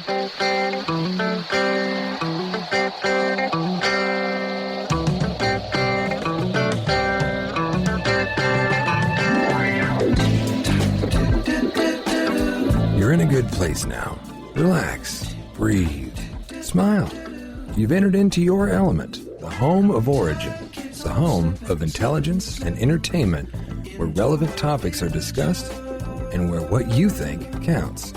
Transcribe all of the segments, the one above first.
You're in a good place now. Relax, breathe, smile. You've entered into your element, the home of origin. It's the home of intelligence and entertainment, where relevant topics are discussed and where what you think counts,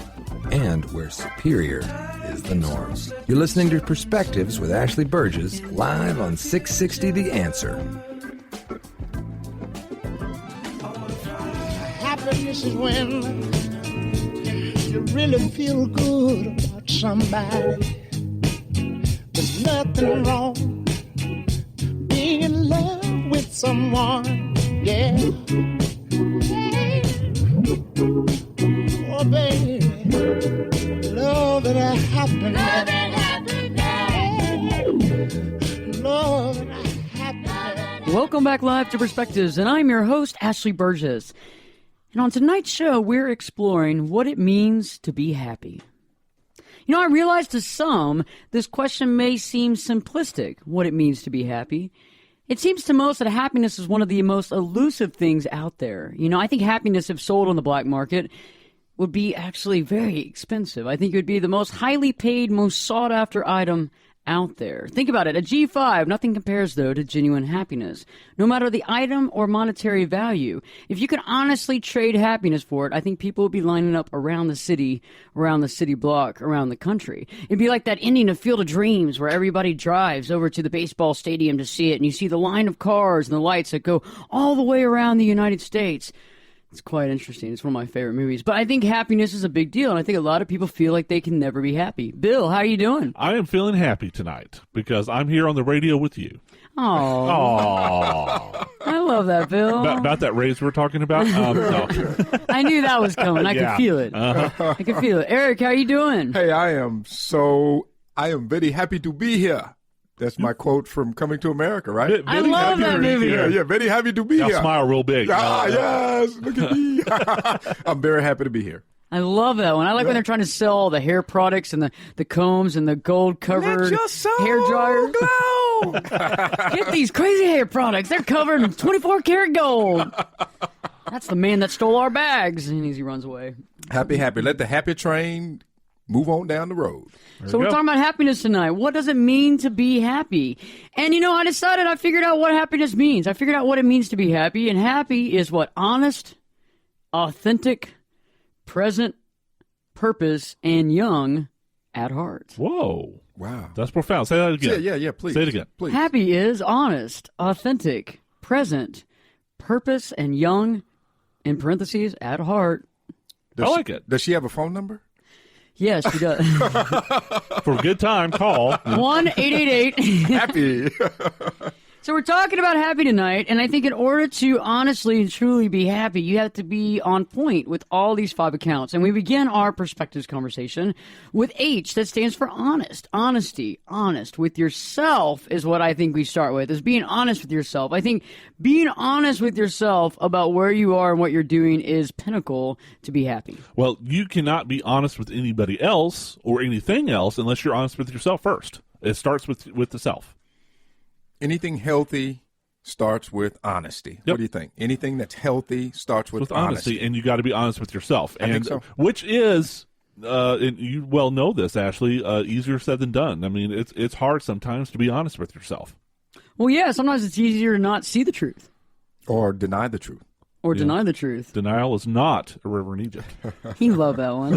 and where superior is the norm. You're listening to Perspectives with Ashley Burgess, live on 660 The Answer. Happiness is when you really feel good about somebody. There's nothing wrong being in love with someone, yeah. Oh, baby, love and happiness. Love and happiness. Welcome back live to Perspectives, and I'm your host, Ashley Burgess. And on tonight's show, we're exploring what it means to be happy. You know, I realize to some, this question may seem simplistic, what it means to be happy. It seems to most that happiness is one of the most elusive things out there. You know, I think happiness, if sold on the black market, would be actually very expensive. I think it would be the most highly paid, most sought-after item out there. Think about it. A G5, nothing compares, though, to genuine happiness. No matter the item or monetary value. If you could honestly trade happiness for it, I think people would be lining up around the city block, around the country. It'd be like that ending of Field of Dreams where everybody drives over to the baseball stadium to see it, and you see the line of cars and the lights that go all the way around the United States. It's quite interesting. It's one of my favorite movies. But I think happiness is a big deal, and I think a lot of people feel like they can never be happy. Bill, how are you doing? I am feeling happy tonight because I'm here on the radio with you. Oh, I love that, Bill. About that raise we're talking about? No. I knew that was coming. I could feel it. Uh-huh. I could feel it. Eric, how are you doing? Hey, I am very happy to be here. That's my quote from Coming to America, right? I love that movie. Yeah, very happy to be Now here. smile real big. Yes, look at me. I'm very happy to be here. I love that one. I like when they're trying to sell all the hair products and the combs and the gold-covered hair dryer. Glow. Get these crazy hair products. They're covered in 24-karat gold. That's the man that stole our bags. And he runs away. Happy. Let the happy train move on down the road. So we're talking about happiness tonight. What does it mean to be happy? And, you know, I figured out what happiness means. I figured out what it means to be happy. And happy is what? Honest, authentic, present, purpose, and young at heart. Whoa. Wow. That's profound. Say that again. Yeah, please. Say it again. Please. Happy is honest, authentic, present, purpose, and young, in parentheses, at heart. I like it. Does she have a phone number? Yes, she does. For a good time, call 1-888. Happy. So we're talking about happy tonight, and I think in order to honestly and truly be happy, you have to be on point with all these 5 accounts. And we begin our perspectives conversation with H, that stands for honest. Honesty. Honest with yourself is what I think we start with, is being honest with yourself. I think being honest with yourself about where you are and what you're doing is pinnacle to be happy. Well, you cannot be honest with anybody else or anything else unless you're honest with yourself first. It starts with the self. Anything healthy starts with honesty. Yep. What do you think? Anything that's healthy starts with honesty. And you got to be honest with yourself. I think so. Which is, and you well know this, Ashley, easier said than done. I mean, it's hard sometimes to be honest with yourself. Well, yeah, sometimes it's easier to not see the truth. Or deny the truth. Or deny the truth. Denial is not a river in Egypt. You love that one.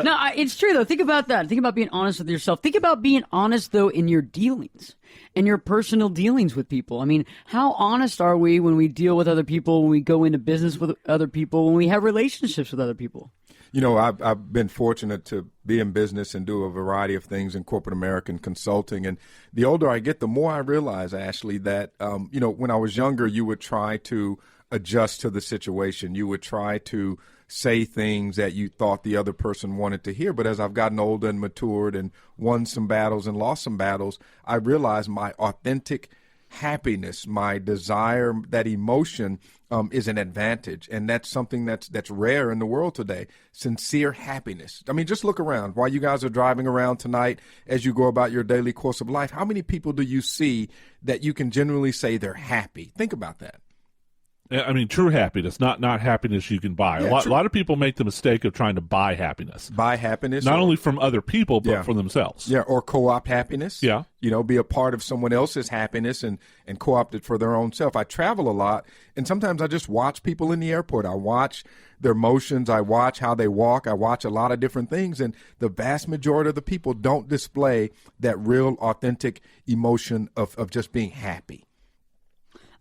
No, it's true, though. Think about that. Think about being honest with yourself. Think about being honest, though, in your dealings, in your personal dealings with people. I mean, how honest are we when we deal with other people, when we go into business with other people, when we have relationships with other people? You know, I've been fortunate to be in business and do a variety of things in corporate American consulting. And the older I get, the more I realize, Ashley, that, you know, when I was younger, you would try to adjust to the situation. You would try to say things that you thought the other person wanted to hear. But as I've gotten older and matured and won some battles and lost some battles, I realized my authentic happiness, my desire, that emotion is an advantage. And that's something that's rare in the world today. Sincere happiness. I mean, just look around. While you guys are driving around tonight, as you go about your daily course of life, how many people do you see that you can genuinely say they're happy? Think about that. I mean, true happiness, not happiness you can buy. Yeah, a lot of people make the mistake of trying to buy happiness. Buy happiness. Not only from other people, but from themselves. Yeah, or co-opt happiness. Yeah. You know, be a part of someone else's happiness and co-opt it for their own self. I travel a lot, and sometimes I just watch people in the airport. I watch their motions. I watch how they walk. I watch a lot of different things, and the vast majority of the people don't display that real, authentic emotion of just being happy.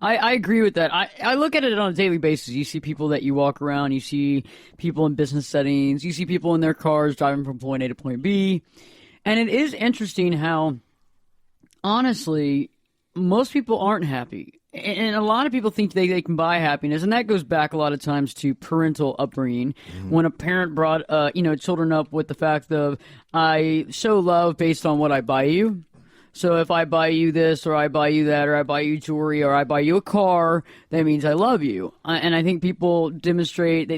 I agree with that. I look at it on a daily basis. You see people that you walk around. You see people in business settings. You see people in their cars driving from point A to point B. And it is interesting how, honestly, most people aren't happy. And a lot of people think they can buy happiness. And that goes back a lot of times to parental upbringing. Mm-hmm. When a parent brought children up with the fact of, I show love based on what I buy you. So if I buy you this, or I buy you that, or I buy you jewelry, or I buy you a car, that means I love you. And I think people demonstrate,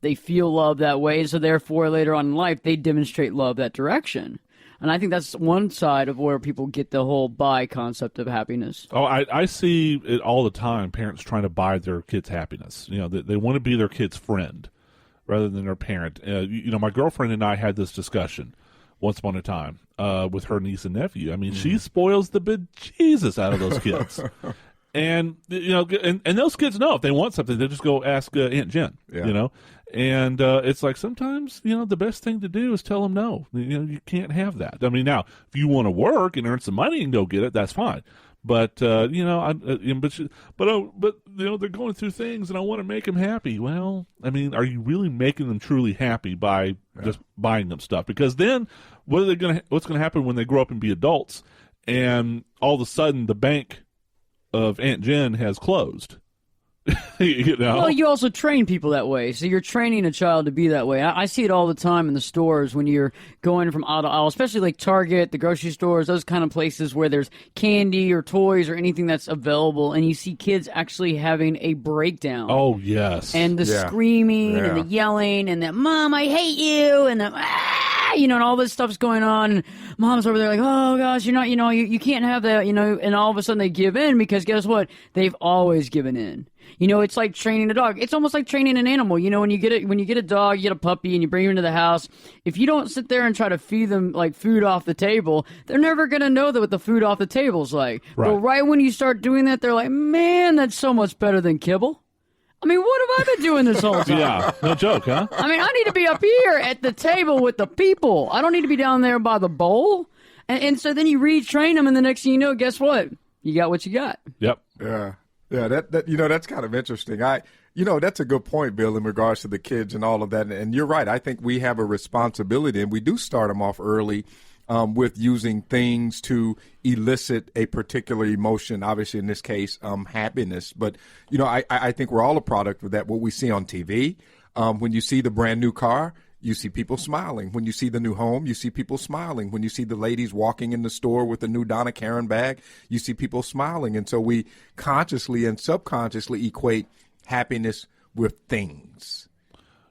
they feel love that way, and so therefore later on in life, they demonstrate love that direction. And I think that's one side of where people get the whole buy concept of happiness. Oh, I see it all the time, parents trying to buy their kids' happiness. You know, they want to be their kid's friend rather than their parent. My girlfriend and I had this discussion once upon a time with her niece and nephew. I mean, she spoils the bejesus out of those kids. And, and those kids know if they want something, they just go ask Aunt Jen, And it's like sometimes, the best thing to do is tell them no. You can't have that. I mean, now, if you want to work and earn some money and go get it, that's fine. But they're going through things, and I want to make them happy. Well, I mean, are you really making them truly happy by just buying them stuff? Because then, what's going to happen when they grow up and be adults, and all of a sudden the bank of Aunt Jen has closed? Well, you also train people that way. So you're training a child to be that way. I see it all the time in the stores when you're going from aisle to aisle, especially like Target, the grocery stores, those kind of places where there's candy or toys or anything that's available, and you see kids actually having a breakdown. Oh, yes. And the screaming and the yelling and the, Mom, I hate you, and the, and all this stuff's going on. And Mom's over there like, oh, gosh, you're not, you can't have that, and all of a sudden they give in because guess what? They've always given in. It's like training a dog. It's almost like training an animal. When you get a dog, you get a puppy, and you bring him into the house. If you don't sit there and try to feed them like food off the table, they're never gonna know what the food off the table's like. Right. But right when you start doing that, they're like, man, that's so much better than kibble. I mean, what have I been doing this whole time? Yeah, no joke, huh? I mean, I need to be up here at the table with the people. I don't need to be down there by the bowl. And so then you retrain them, and the next thing you know, guess what? You got what you got. Yep. Yeah. Yeah, that's kind of interesting. That's a good point, Bill, in regards to the kids and all of that. And you're right. I think we have a responsibility, and we do start them off early with using things to elicit a particular emotion. Obviously, in this case, happiness. But I think we're all a product of that. What we see on TV, when you see the brand new car, you see people smiling. When you see the new home, you see people smiling. When you see the ladies walking in the store with the new Donna Karan bag, you see people smiling. And so we consciously and subconsciously equate happiness with things.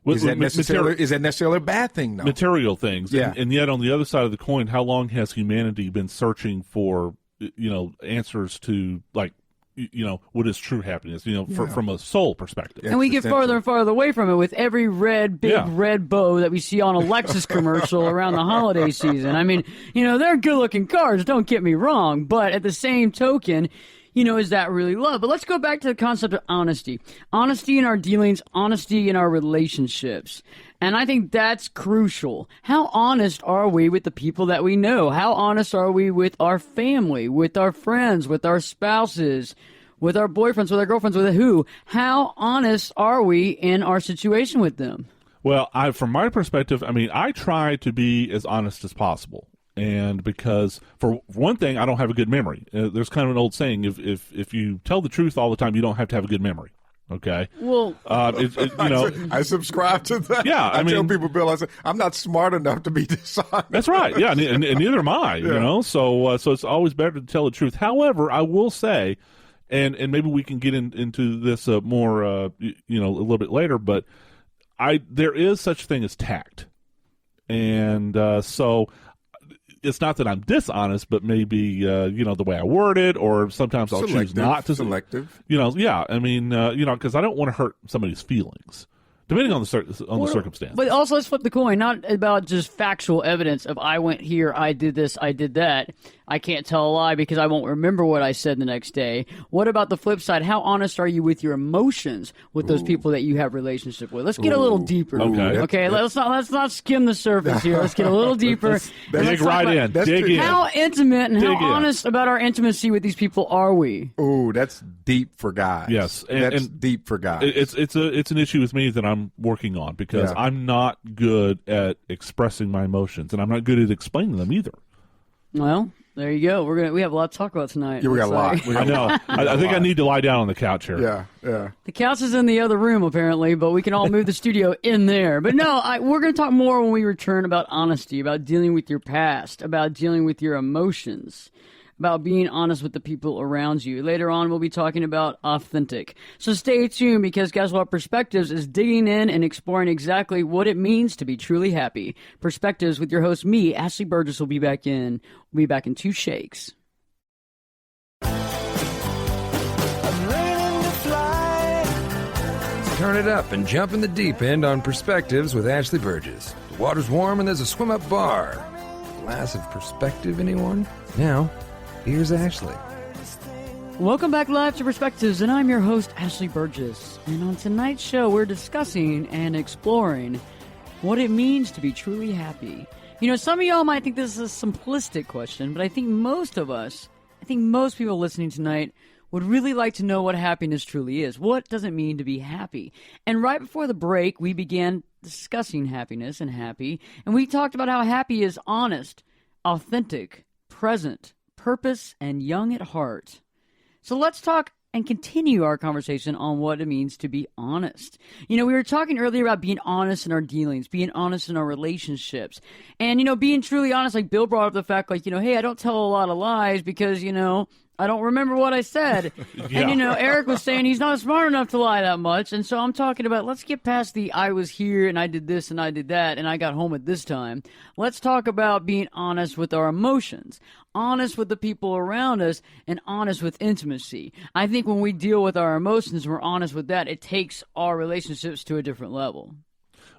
Is that necessarily a bad thing, though? Material things. Yeah. And yet on the other side of the coin, how long has humanity been searching for, answers to, like, what is true happiness, from a soul perspective. And we get farther and farther away from it with every big red bow that we see on a Lexus commercial around the holiday season. I mean, they're good-looking cars, don't get me wrong, but at the same token, is that really love? But let's go back to the concept of honesty. Honesty in our dealings, honesty in our relationships. And I think that's crucial. How honest are we with the people that we know? How honest are we with our family, with our friends, with our spouses, with our boyfriends, with our girlfriends, with who? How honest are we in our situation with them? Well, from my perspective, I try to be as honest as possible. And because, for one thing, I don't have a good memory. There's kind of an old saying, if you tell the truth all the time, you don't have to have a good memory. Okay. Well, I subscribe to that. Yeah, I tell people, Bill, I say, I'm not smart enough to be dishonest. That's right. Yeah, and neither am I. You know, so it's always better to tell the truth. However, I will say, and maybe we can get into this more, a little bit later. But there is such a thing as tact, and so it's not that I'm dishonest, but maybe the way I word it, or sometimes I'll choose not to. Selective. Yeah. I mean, because I don't want to hurt somebody's feelings, depending on the circumstance. But also, let's flip the coin. Not about just factual evidence of I went here, I did this, I did that. I can't tell a lie because I won't remember what I said the next day. What about the flip side? How honest are you with your emotions with those people that you have relationship with? Let's get a little deeper. Okay. Let's not skim the surface here. Let's get a little deeper. Dig right in. Dig in. How intimate and how honest about our intimacy with these people are we? Ooh, that's deep for guys. Yes, that's deep for guys. It's an issue with me that I'm working on because I'm not good at expressing my emotions, and I'm not good at explaining them either. Well, there you go. We have a lot to talk about tonight. Yeah, we got a lot. I know. I think I need to lie down on the couch here. Yeah. The couch is in the other room apparently, but we can all move the studio in there. But no, we're going to talk more when we return about honesty, about dealing with your past, about dealing with your emotions, about being honest with the people around you. Later on, we'll be talking about authentic. So stay tuned because guess what? Perspectives is digging in and exploring exactly what it means to be truly happy. Perspectives with your host, me, Ashley Burgess, will be back in 2 shakes. Turn it up and jump in the deep end on Perspectives with Ashley Burgess. The water's warm and there's a swim-up bar. A glass of perspective, anyone? Now, here's Ashley. Welcome back live to Perspectives, and I'm your host, Ashley Burgess. And on tonight's show, we're discussing and exploring what it means to be truly happy. Some of y'all might think this is a simplistic question, but I think most people listening tonight would really like to know what happiness truly is. What does it mean to be happy? And right before the break, we began discussing happiness and happy, and we talked about how happy is honest, authentic, present, purpose, and young at heart. So let's talk and continue our conversation on what it means to be honest. We were talking earlier about being honest in our dealings, being honest in our relationships, and, being truly honest, like Bill brought up the fact, like, hey, I don't tell a lot of lies because, I don't remember what I said. Yeah. And, Eric was saying he's not smart enough to lie that much. And so I'm talking about, let's get past the I was here and I did this and I did that and I got home at this time. Let's talk about being honest with our emotions, honest with the people around us, and honest with intimacy. I think when we deal with our emotions, we're honest with that, it takes our relationships to a different level.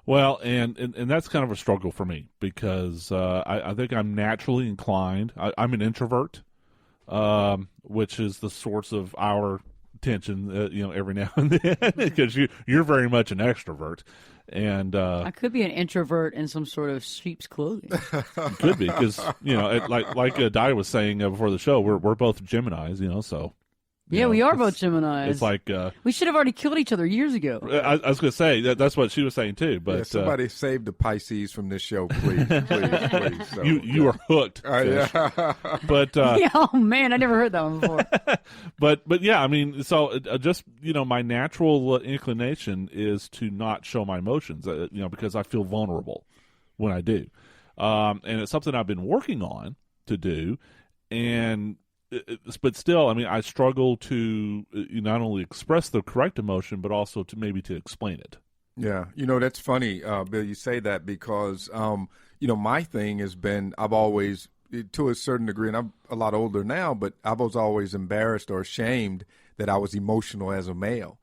Well, and that's kind of a struggle for me because I think I'm naturally inclined. I'm an introvert. Which is the source of our tension, every now and then, because you're very much an extrovert, and I could be an introvert in some sort of sheep's clothing. Could be because like Di was saying before the show, we're both Geminis, so. Yeah, we are both Geminis. It's like we should have already killed each other years ago. I was going to say that's what she was saying too. But somebody save the Pisces from this show, please. So, you are hooked. Yeah. But oh man, I never heard that one before. but yeah, I mean, so just my natural inclination is to not show my emotions, because I feel vulnerable when I do, and it's something I've been working on to do, and. But still, I mean, I struggle to not only express the correct emotion, but also to explain it. Yeah, that's funny, Bill. You say that because my thing has been I've always, to a certain degree, and I'm a lot older now, but I was always embarrassed or ashamed that I was emotional as a male,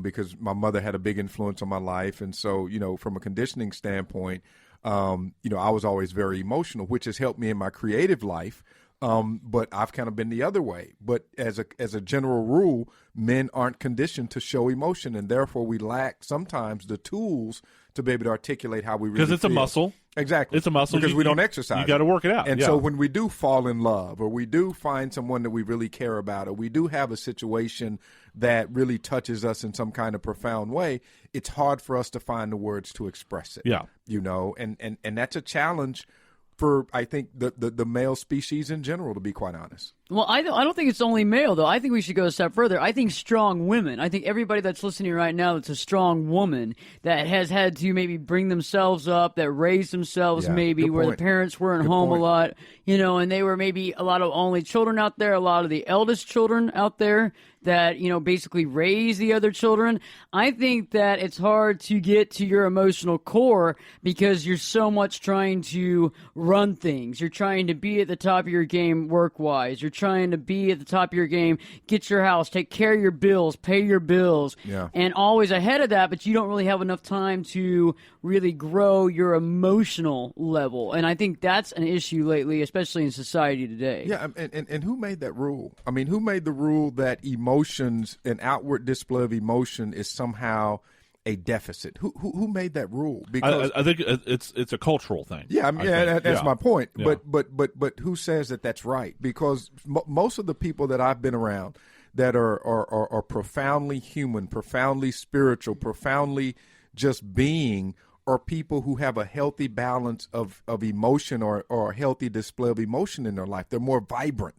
because my mother had a big influence on my life, and so from a conditioning standpoint, I was always very emotional, which has helped me in my creative life. But I've kind of been the other way. But as a general rule, men aren't conditioned to show emotion, and therefore we lack sometimes the tools to be able to articulate how we really feel. Because it's a muscle. Exactly. It's a muscle. Because we don't exercise. You got to work it out. And so when we do fall in love, or we do find someone that we really care about, or we do have a situation that really touches us in some kind of profound way, it's hard for us to find the words to express it. Yeah. And that's a challenge for, I think, the male species in general, to be quite honest. Well, I don't think it's only male, though. I think we should go a step further. I think strong women. I think everybody that's listening right now that's a strong woman that has had to maybe bring themselves up, that raised themselves maybe where the parents weren't home a lot, and they were maybe a lot of only children out there, a lot of the eldest children out there that, basically raise the other children. I think that it's hard to get to your emotional core because you're so much trying to run things. You're trying to be at the top of your game work-wise. You're trying to be at the top of your game, get your house, take care of your bills, pay your bills, and always ahead of that, but you don't really have enough time to really grow your emotional level. And I think that's an issue lately, especially in society today. Yeah, and who made that rule? I mean, who made the rule that emotions, an outward display of emotion, is somehow a deficit? Who made that rule? Because I think it's a cultural thing. Yeah, that's my point. Yeah. But who says that that's right? Because most of the people that I've been around that are profoundly human, profoundly spiritual, profoundly just being, are people who have a healthy balance of emotion or a healthy display of emotion in their life. They're more vibrant.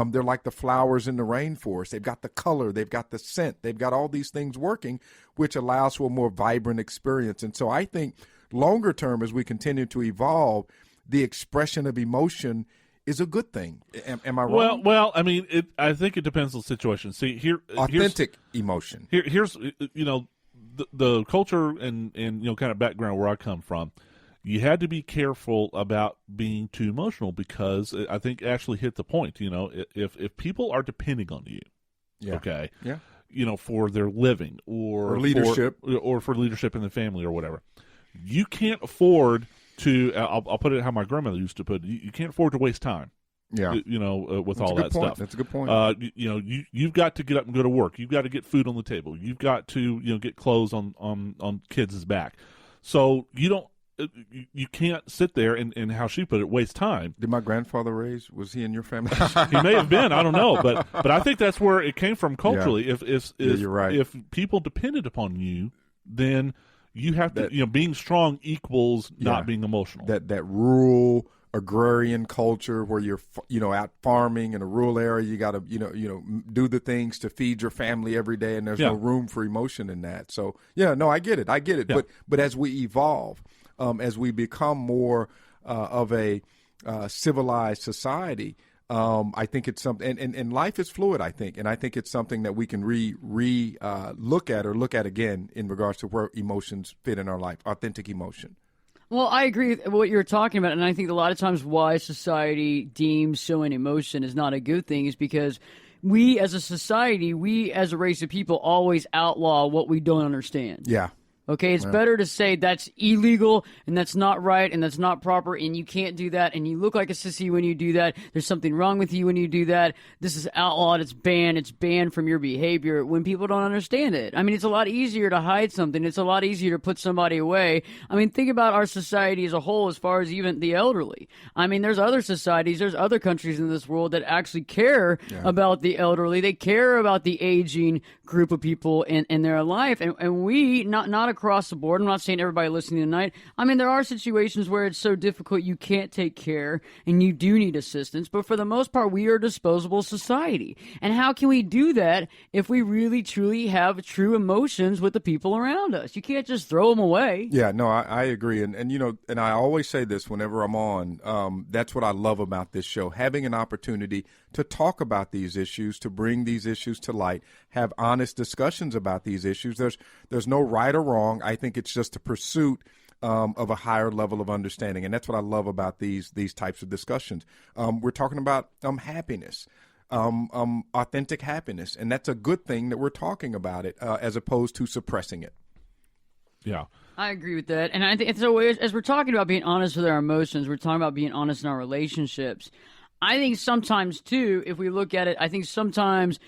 They're like the flowers in the rainforest. They've got the color, they've got the scent, they've got all these things working, which allows for a more vibrant experience. And so I think longer term, as we continue to evolve, the expression of emotion is a good thing. Am I wrong? Well, I mean, I think it depends on the situation. See, authentic emotion. Here's the culture and kind of background where I come from. You had to be careful about being too emotional because I think Ashley hit the point. If people are depending on you, for their living or leadership for leadership in the family or whatever, you can't afford to. I'll put it how my grandmother used to put it. You can't afford to waste time. Yeah, with all that stuff. That's a good point. You've got to get up and go to work. You've got to get food on the table. You've got to get clothes on kids' back. So you can't sit there and how she put it, waste time. Did my grandfather raise? Was he in your family? He may have been. I don't know, but I think that's where it came from culturally. Yeah. If you're right. If people depended upon you, then you have to. Being strong equals not being emotional. That rural agrarian culture where you're out farming in a rural area, you got to do the things to feed your family every day, and there's no room for emotion in that. So I get it. Yeah. But as we evolve, as we become more of a civilized society, I think it's something, and life is fluid, I think, and I think it's something that we can look at again in regards to where emotions fit in our life, authentic emotion. Well, I agree with what you're talking about, and I think a lot of times why society deems showing emotion is not a good thing is because we as a society, we as a race of people always outlaw what we don't understand. Yeah. Okay, it's better to say that's illegal and that's not right and that's not proper and you can't do that and you look like a sissy when you do that. There's something wrong with you when you do that. This is outlawed. It's banned from your behavior when people don't understand it. I mean, it's a lot easier to hide something. It's a lot easier to put somebody away. I mean, think about our society as a whole as far as even the elderly. I mean, there's other societies, there's other countries in this world that actually care about the elderly. They care about the aging group of people in their life. And we, not across the board. I'm not saying everybody listening tonight. I mean, there are situations where it's so difficult you can't take care and you do need assistance. But for the most part, we are a disposable society. And how can we do that if we really, truly have true emotions with the people around us? You can't just throw them away. Yeah, no, I agree. And I always say this whenever I'm on. That's what I love about this show, having an opportunity to talk about these issues, to bring these issues to light, have honest discussions about these issues. There's no right or wrong. I think it's just a pursuit of a higher level of understanding, and that's what I love about these types of discussions. We're talking about happiness, authentic happiness, and that's a good thing that we're talking about it as opposed to suppressing it. Yeah. I agree with that. And I think so. As we're talking about being honest with our emotions, we're talking about being honest in our relationships. I think sometimes, too, if we look at it, I think sometimes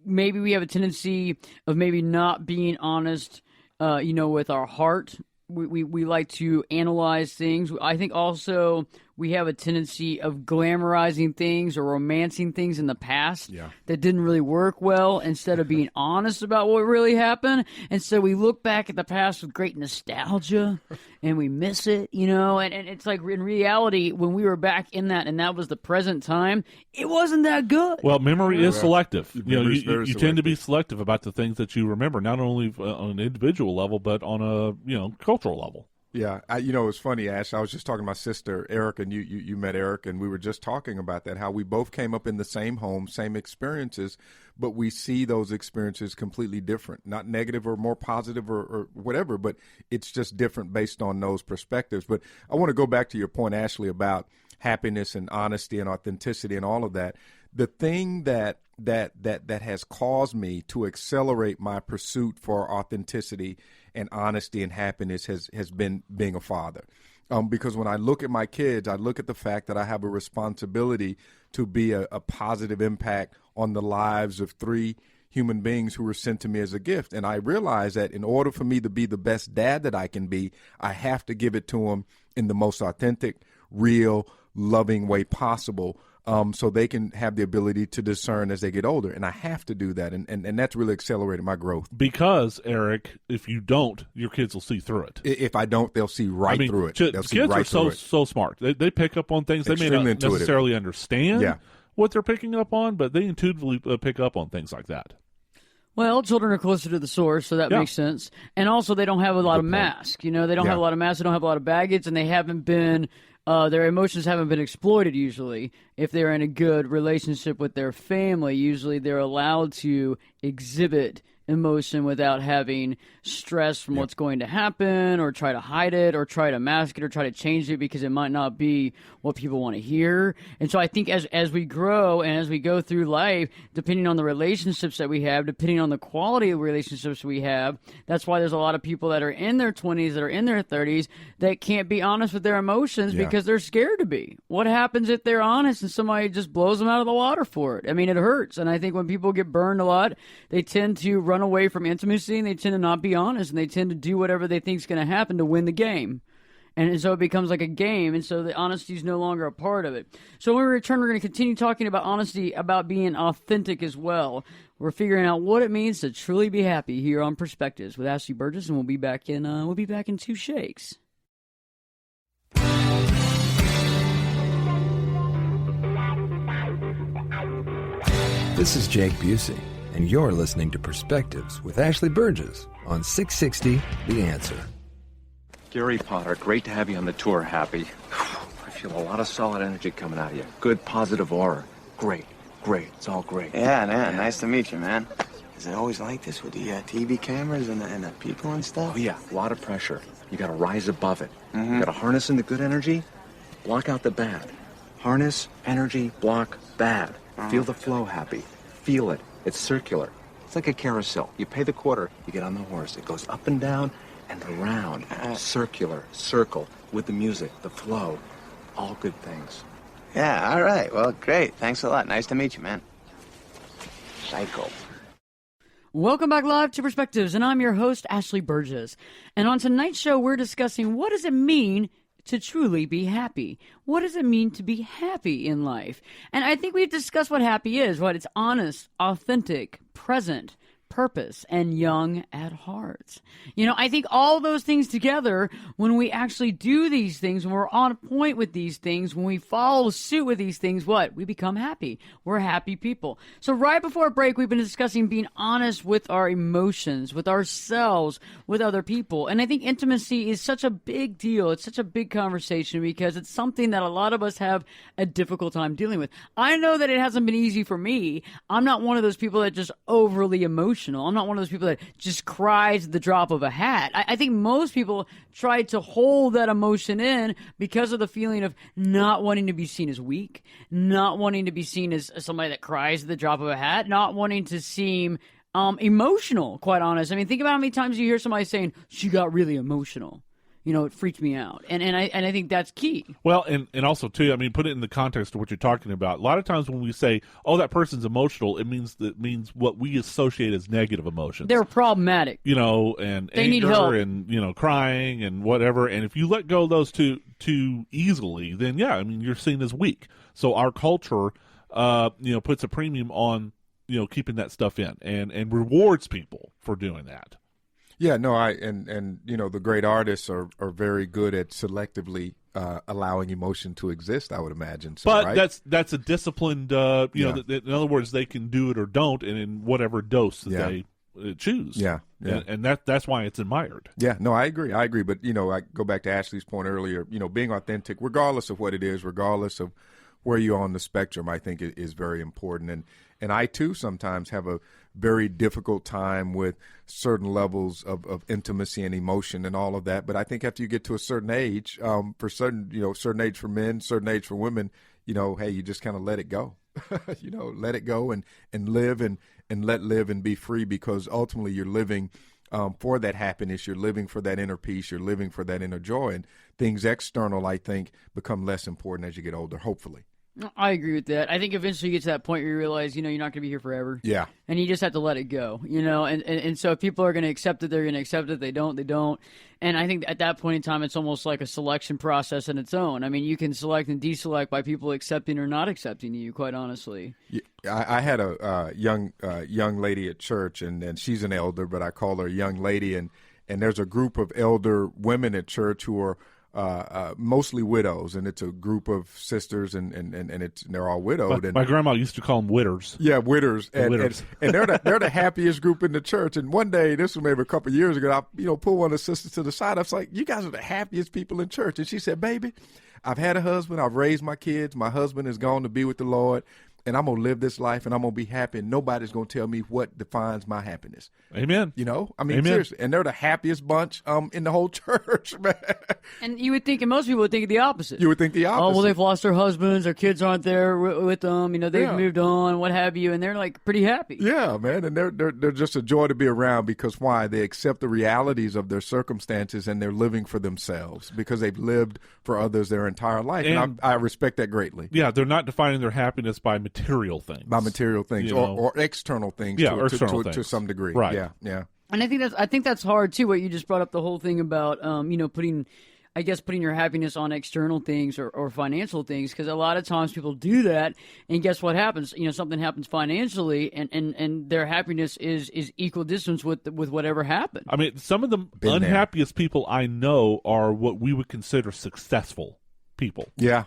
maybe we have a tendency of maybe not being honest, with our heart. We like to analyze things. I think also we have a tendency of glamorizing things or romancing things in the past that didn't really work well instead of being honest about what really happened. And so we look back at the past with great nostalgia and we miss it, and it's like in reality, when we were back in that and that was the present time, it wasn't that good. Well, memory is selective. You tend to be selective about the things that you remember, not only on an individual level, but on a cultural level. Yeah, it's funny, Ash. I was just talking to my sister, Eric, and you met Eric, and we were just talking about that, how we both came up in the same home, same experiences, but we see those experiences completely different, not negative or more positive or whatever, but it's just different based on those perspectives. But I want to go back to your point, Ashley, about happiness and honesty and authenticity and all of that. The thing that has caused me to accelerate my pursuit for authenticity and honesty and happiness has been being a father. Because when I look at my kids, I look at the fact that I have a responsibility to be a positive impact on the lives of 3 human beings who were sent to me as a gift. And I realize that in order for me to be the best dad that I can be, I have to give it to them in the most authentic, real, loving way possible. So they can have the ability to discern as they get older. And I have to do that. And that's really accelerated my growth. Because, Eric, if you don't, your kids will see through it. If I don't, they'll see through it. They'll see kids right are so smart. They pick up on things. They may not Intuitive. necessarily understand what they're picking up on, but they intuitively pick up on things like that. Well, children are closer to the source, so that makes sense. And also, they don't have a lot of mask. They don't have a lot of mask. They don't have a lot of baggage, and they haven't been their emotions haven't been exploited usually. If they're in a good relationship with their family, usually they're allowed to exhibit emotion without having stress from what's going to happen, or try to hide it, or try to mask it, or try to change it because it might not be what people want to hear. And so I think as we grow and as we go through life, depending on the relationships that we have, depending on the quality of relationships we have, that's why there's a lot of people that are in their 20s, that are in their 30s, that can't be honest with their emotions because they're scared to be. What happens if they're honest and somebody just blows them out of the water for it? I mean, it hurts. And I think when people get burned a lot, they tend to run away from intimacy, and they tend to not be honest, and they tend to do whatever they think is going to happen to win the game. And so it becomes like a game, and so the honesty is no longer a part of it. So when we return, we're going to continue talking about honesty, about being authentic as well. We're figuring out what it means to truly be happy here on Perspectives with Ashley Burgess, and we'll be back in 2 shakes. This is Jake Busey, and you're listening to Perspectives with Ashley Burgess on 660 The Answer. Gary Potter, great to have you on the tour, Happy. I feel a lot of solid energy coming out of you. Good, positive aura. Great. It's all great. Yeah, nice to meet you, man. Is it always like this with the TV cameras and the people and stuff? Oh, yeah, a lot of pressure. You gotta rise above it. You gotta harness in the good energy, block out the bad. Harness, energy, block, bad. Feel the flow, Happy. Feel it. It's circular. It's like a carousel. You pay the quarter, you get on the horse. It goes up and down and around. Circular, circle, with the music, the flow. All good things. Yeah, all right. Well, great. Thanks a lot. Nice to meet you, man. Psycho. Welcome back live to Perspectives, and I'm your host, Ashley Burgess. And on tonight's show, we're discussing what does it mean to truly be happy? What does it mean to be happy in life? And I think we've discussed what happy is, what it's honest, authentic, present, purpose, and young at heart. I think all those things together, when we actually do these things, when we're on point with these things, when we follow suit with these things, we become happy. We're happy people. So right before break, we've been discussing being honest with our emotions, with ourselves, with other people. And I think intimacy is such a big deal. It's such a big conversation because it's something that a lot of us have a difficult time dealing with. I know that it hasn't been easy for me. I'm not one of those people that just overly emotional. I'm not one of those people that just cries at the drop of a hat. I think most people try to hold that emotion in because of the feeling of not wanting to be seen as weak, not wanting to be seen as somebody that cries at the drop of a hat, not wanting to seem emotional, quite honest. I mean, think about how many times you hear somebody saying, she got really emotional. it freaks me out. And I think that's key. Well, and also too, I mean, put it in the context of what you're talking about. A lot of times when we say, "Oh, that person's emotional," it means what we associate as negative emotions. They're problematic. And they anger need help. and crying and whatever. And if you let go of those too easily, then yeah, I mean, you're seen as weak. So our culture, puts a premium on keeping that stuff in and rewards people for doing that. Yeah, no, the great artists are very good at selectively allowing emotion to exist, I would imagine. So, but right? that's a disciplined, in other words, they can do it or don't, and in whatever dose that they choose. Yeah. And that's why it's admired. Yeah, no, I agree. But, I go back to Ashley's point earlier, being authentic, regardless of what it is, regardless of where you're on the spectrum, I think is very important. And I, too, sometimes have a very difficult time with certain levels of intimacy and emotion and all of that. But I think after you get to a certain age, certain age for men, certain age for women, hey, you just kind of let it go. Let it go and live and let live and be free, because ultimately you're living for that happiness. You're living for that inner peace. You're living for that inner joy. And things external, I think, become less important as you get older, hopefully. I agree with that. I think eventually you get to that point where you realize, you're not going to be here forever. Yeah. And you just have to let it go, and so if people are going to accept it, they're going to accept it. They don't. And I think at that point in time, it's almost like a selection process in its own. I mean, you can select and deselect by people accepting or not accepting you, quite honestly. Yeah, I had a young lady at church, and she's an elder, but I call her a young lady, and there's a group of elder women at church who are mostly widows, and it's a group of sisters, and they're all widowed. My grandma used to call them widders. Yeah, widders, and they're the happiest group in the church. And one day, this was maybe a couple of years ago, I pulled one of the sisters to the side. I was like, "You guys are the happiest people in church," and she said, "Baby, I've had a husband, I've raised my kids, my husband is gone to be with the Lord, and I'm going to live this life, and I'm going to be happy, and nobody's going to tell me what defines my happiness." Amen. Amen. Seriously. And they're the happiest bunch in the whole church, man. And you would think, and most people would think the opposite. You would think the opposite. Oh, well, they've lost their husbands, their kids aren't there with them, they've moved on, what have you, and they're, like, pretty happy. Yeah, man, and they're just a joy to be around, because why? They accept the realities of their circumstances, and they're living for themselves because they've lived for others their entire life, and I respect that greatly. Yeah, they're not defining their happiness by material things. By material things, or external things, to some degree. Right. Yeah. And I think that's hard too. What you just brought up, the whole thing about putting your happiness on external things or financial things, because a lot of times people do that, and guess what happens? Something happens financially, and their happiness is equal distance with whatever happened. I mean, some of the unhappiest people I know are what we would consider successful people. Yeah.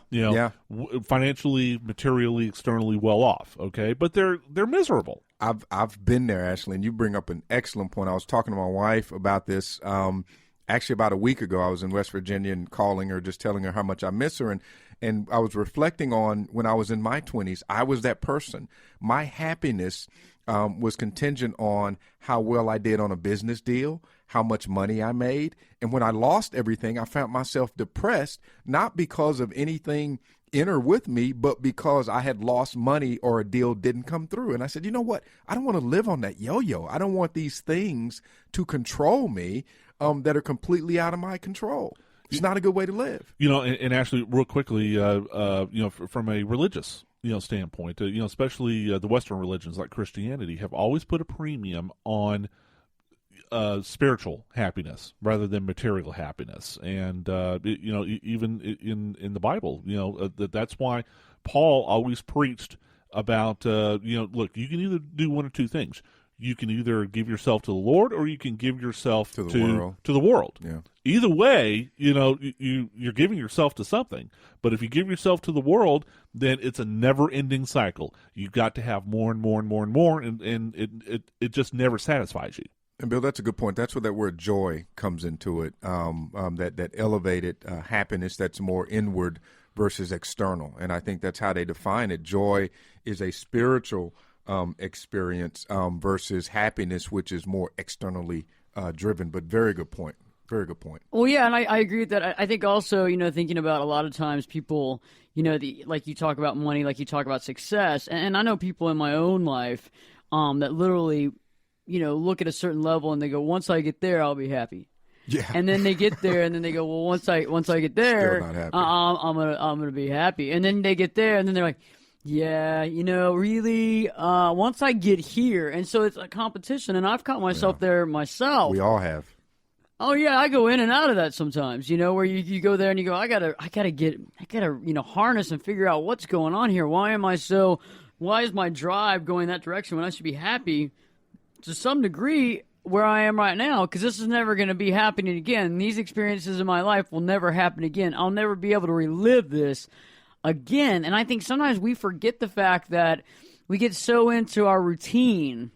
Financially, materially, externally well off. Okay, but they're miserable. I've been there, Ashley, and you bring up an excellent point. I was talking to my wife about this. Actually, about a week ago, I was in West Virginia and calling her, just telling her how much I miss her. And I was reflecting on when I was in my 20s, I was that person. My happiness was contingent on how well I did on a business deal, how much money I made. And when I lost everything, I found myself depressed, not because of anything inner with me, but because I had lost money or a deal didn't come through. And I said, you know what? I don't want to live on that yo-yo. I don't want these things to control me that are completely out of my control. It's not a good way to live. And actually, real quickly, from a religious standpoint, especially the Western religions like Christianity have always put a premium on spiritual happiness rather than material happiness, and even in the Bible, that's why Paul always preached about look, you can either do one or two things. You can either give yourself to the Lord, or you can give yourself to the world. Yeah. Either way, you're giving yourself to something. But if you give yourself to the world, then it's a never-ending cycle. You've got to have more and more and more and more, and it just never satisfies you. And Bill, that's a good point. That's where that word joy comes into it. That elevated happiness that's more inward versus external, and I think that's how they define it. Joy is a spiritual experience versus happiness, which is more externally driven. But very good point. Very good point. Well, yeah, and I agree with that. I think also, thinking about a lot of times people, like you talk about money, like you talk about success, and I know people in my own life that literally, look at a certain level and they go, once I get there, I'll be happy. Yeah. And then they get there, and then they go, well, once I get there, Still not happy. I'm gonna be happy. And then they get there, and then they're like, yeah, really, once I get here. And so it's a competition, and I've caught myself there myself. We all have. Oh yeah, I go in and out of that sometimes, where you go there and you go, I gotta harness and figure out what's going on here. Why is my drive going that direction when I should be happy to some degree where I am right now? Because this is never going to be happening again. These experiences in my life will never happen again. I'll never be able to relive this again. And I think sometimes we forget the fact that we get so into our routine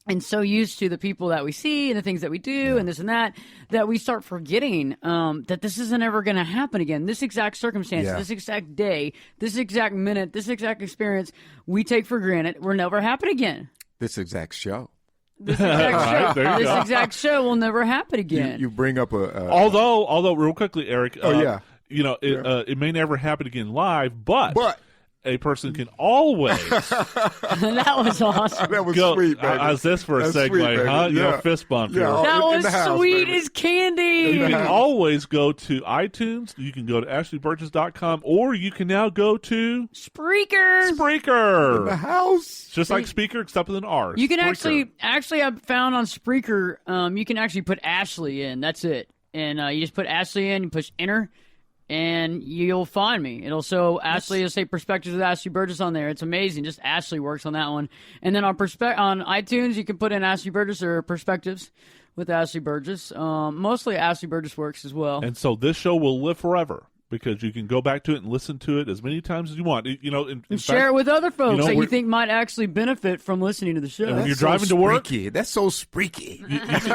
and so used to the people that we see and the things that we do and this and that we start forgetting that this isn't ever going to happen again. This exact circumstance, this exact day, this exact minute, this exact experience we take for granted will never happen again. This exact show. This exact show will never happen again. You bring up although real quickly, Eric. It may never happen again live, but a person can always. That was awesome. That was go, sweet, baby. I was this for a That's segue, sweet, huh? Yeah. Fist bump Yeah. here. That In was the house, sweet baby. as candy. You can always go to iTunes. You can go to ashleyburgess.com, or you can now go to Spreaker. The house. Just like speaker, except with an R. You can Spreaker. actually, I've found on Spreaker, you can actually put Ashley in. That's it. And you just put Ashley in, you push enter, and you'll find me. It'll show Ashley, it'll say Perspectives with Ashley Burgess on there. It's amazing. Just Ashley works on that one. And then on iTunes, you can put in Ashley Burgess or Perspectives with Ashley Burgess. Mostly Ashley Burgess works as well. And so this show will live forever, because you can go back to it and listen to it as many times as you want. In And fact, share it with other folks that you we're- think might actually benefit from listening to the show. And when That's you're driving so to work, spreaky. That's so spreaky.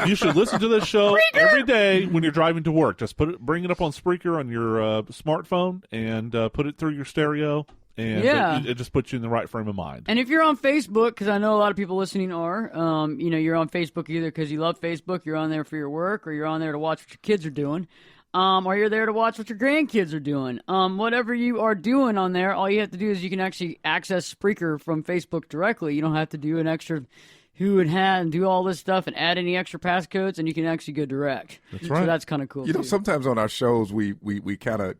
you should listen to this show every day when you're driving to work. Just bring it up on Spreaker on your smartphone and put it through your stereo, and it just puts you in the right frame of mind. And if you're on Facebook, because I know a lot of people listening are, you're on Facebook either because you love Facebook, you're on there for your work, or you're on there to watch what your kids are doing. Or you're there to watch what your grandkids are doing. Whatever you are doing on there, all you have to do is you can actually access Spreaker from Facebook directly. You don't have to do an extra who and hat and do all this stuff and add any extra passcodes, and you can actually go direct. That's right. So that's kind of cool. too. Sometimes on our shows we kind of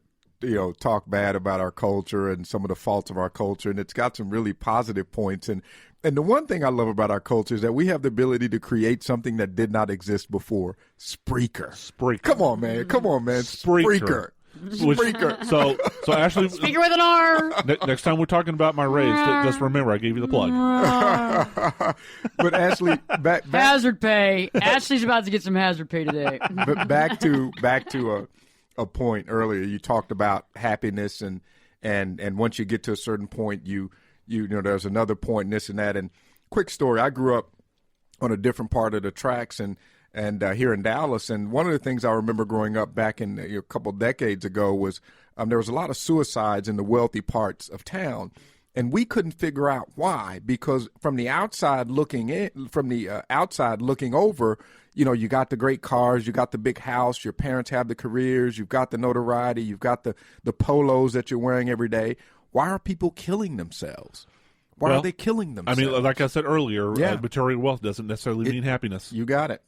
talk bad about our culture and some of the faults of our culture, and it's got some really positive points. And the one thing I love about our culture is that we have the ability to create something that did not exist before. Spreaker. Come on, man. Spreaker. Spreaker. So Ashley, Speaker with an R. next time we're talking about my raise, just remember I gave you the plug. But Ashley, back Hazard pay. Ashley's about to get some hazard pay today. but back to a point earlier. You talked about happiness and once you get to a certain point, you there's another point and this and that. And quick story, I grew up on a different part of the tracks and here in Dallas. And one of the things I remember growing up back in a couple decades ago was there was a lot of suicides in the wealthy parts of town. And we couldn't figure out why, because from the outside looking over, you got the great cars, you got the big house, your parents have the careers, you've got the notoriety, you've got the polos that you're wearing every day. Why are people killing themselves? Why are they killing themselves? I mean, like I said earlier, material wealth doesn't necessarily mean happiness. You got it.